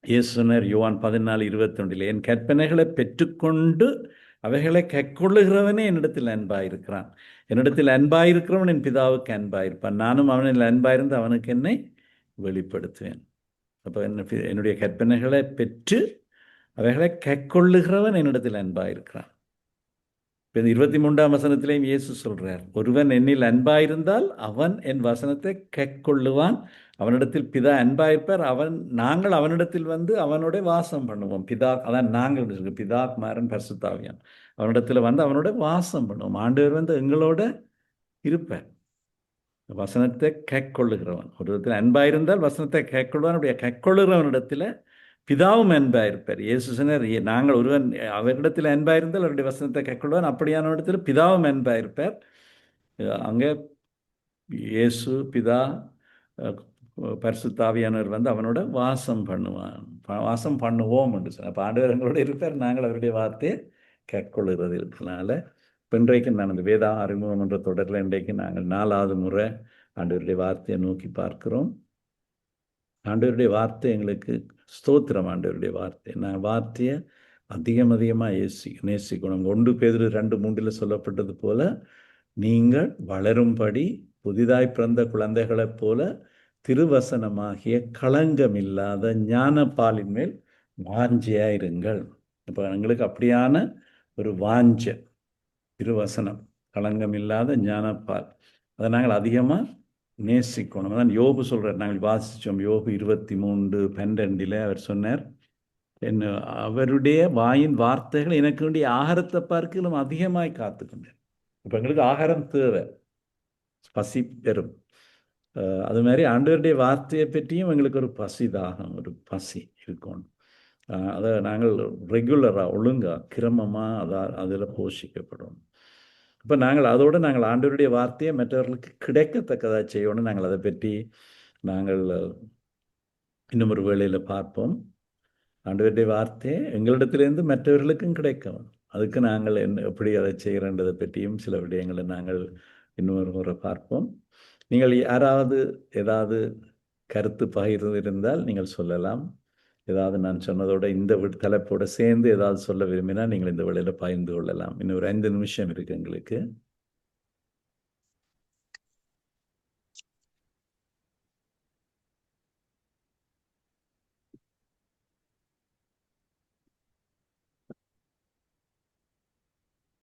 இயேசு சொன்னார் யோவான் 14:21, என் கற்பனைகளை பெற்றுக்கொண்டு அவைகளை கைக்கொள்ளுகிறவனே என்னிடத்தில் அன்பாயிருக்கிறான். என்னிடத்தில் அன்பாயிருக்கிறவன் என் பிதாவுக்கு அன்பாயிருப்பான். நானும் அவனில் அன்பாயிருந்து அவனுக்கு என்னை வெளிப்படுத்துவேன். அப்போ என்னுடைய கற்பனைகளை பெற்று அவைகளை கைக்கொள்ளுகிறவன் என்னிடத்தில் அன்பாயிருக்கிறான். இப்போ 23ஆம் வசனத்திலேயும் இயேசு சொல்கிறார், ஒருவன் என்னில் அன்பாயிருந்தால் அவன் என் வசனத்தை கைக்கொள்ளுவான், அவனிடத்தில் பிதா அன்பாயிருப்பார், நாங்கள் அவனிடத்தில் வந்து அவனோட வாசம் பண்ணுவோம். பிதா, அதான் நாங்கள் பிதா, குமாரன், பரிசுத்தாவியான் அவனிடத்தில் வந்து அவனோட வாசம் பண்ணுவோம். ஆண்டவர் வந்து எங்களோட இருப்பார். வசனத்தை கைக்கொள்ளுகிறவன், ஒரு விதத்தில் அன்பாயிருந்தால் வசனத்தை கைக்கொள்வான். அப்படியே கைக்கொள்ளுகிறவனிடத்தில் பிதாவும் அன்பாயிருப்பார். இயேசு சொன்னார், நாங்கள் ஒருவன் அவரிடத்தில் அன்பாயிருந்தால் அவருடைய வசனத்தை கைக்கொள்வான், அப்படியான இடத்துல பிதாவும் அன்பாயிருப்பார். அங்கே இயேசு, பிதா, பரிசுத்தாவியானவர் வந்து அவனோட வாசம் பண்ணுவோம் என்று சொன்னார். அப்போ ஆண்டவர் எங்களோட இருப்பார், நாங்கள் அவருடைய வார்த்தையை கைக்கொள்ளுகிறது இருக்கிறதுனால இன்றைக்கு நான் இந்த வேதா அறிமுகம் என்ற தொடரில் இன்றைக்கு நாங்கள் 4வது முறை ஆண்டவருடைய வார்த்தையை நோக்கி பார்க்கிறோம். ஆண்டவருடைய வார்த்தை எங்களுக்கு ஸ்தோத்திரம். ஆண்டவருடைய வார்த்தை நான் வார்த்தையை அதிகமாக நேசிக்கணும். 1 பேதுரு 2:3 சொல்லப்பட்டது போல, நீங்கள் வளரும்படி புதிதாய் பிறந்த குழந்தைகளைப் போல திருவசனமாகிய களங்கமில்லாத ஞானப்பாலின் மேல் வாஞ்சையாயிருங்கள். இப்போ எங்களுக்கு அப்படியான ஒரு வாஞ்சை, திருவசனம், களங்கமில்லாத ஞானப்பால், அதை நாங்கள் அதிகமாக நேசிக்கணும். அதான் யோபு சொல்கிறார், நாங்கள் வாசித்தோம் யோபு 23:12 அவர் சொன்னார், அவருடைய வாயின் வார்த்தைகள் எனக்கு வேண்டிய ஆகாரத்தை பார்க்கலும் அதிகமாய் காத்துக்கொண்டேன். இப்போ எங்களுக்கு ஆகாரம் தேவை, பசி பெறும். அது மாதிரி ஆண்டவருடைய வார்த்தையை பற்றியும் எங்களுக்கு ஒரு பசி தாகம், ஒரு பசி இருக்கணும். அதை நாங்கள் ரெகுலராக ஒழுங்காக கிரமமாக அதில் போஷிக்கப்படும். இப்போ நாங்கள் நாங்கள் ஆண்டவருடைய வார்த்தையை மற்றவர்களுக்கு கிடைக்கத்தக்கதாக செய்யணும். நாங்கள் அதை பற்றி நாங்கள் இன்னும் ஒரு வேளையில் பார்ப்போம். ஆண்டவருடைய வார்த்தையை எங்களிடத்திலேருந்து மற்றவர்களுக்கும் கிடைக்கும். அதுக்கு நாங்கள் எப்படி அதை செய்கிறன்றதை பற்றியும் சில விடயங்களை நாங்கள் இன்னொரு முறை பார்ப்போம். நீங்கள் யாராவது ஏதாவது கருத்து பகிர்ந்து இருந்தால் நீங்கள் சொல்லலாம். ஏதாவது நான் சொன்னதோட இந்த தலைப்போடு சேர்ந்து ஏதாவது சொல்ல விரும்பினால் நீங்கள் இந்த வேளையில் பகிர்ந்து கொள்ளலாம். இன்னும் ஒரு 5 நிமிஷம் இருக்குது எங்களுக்கு.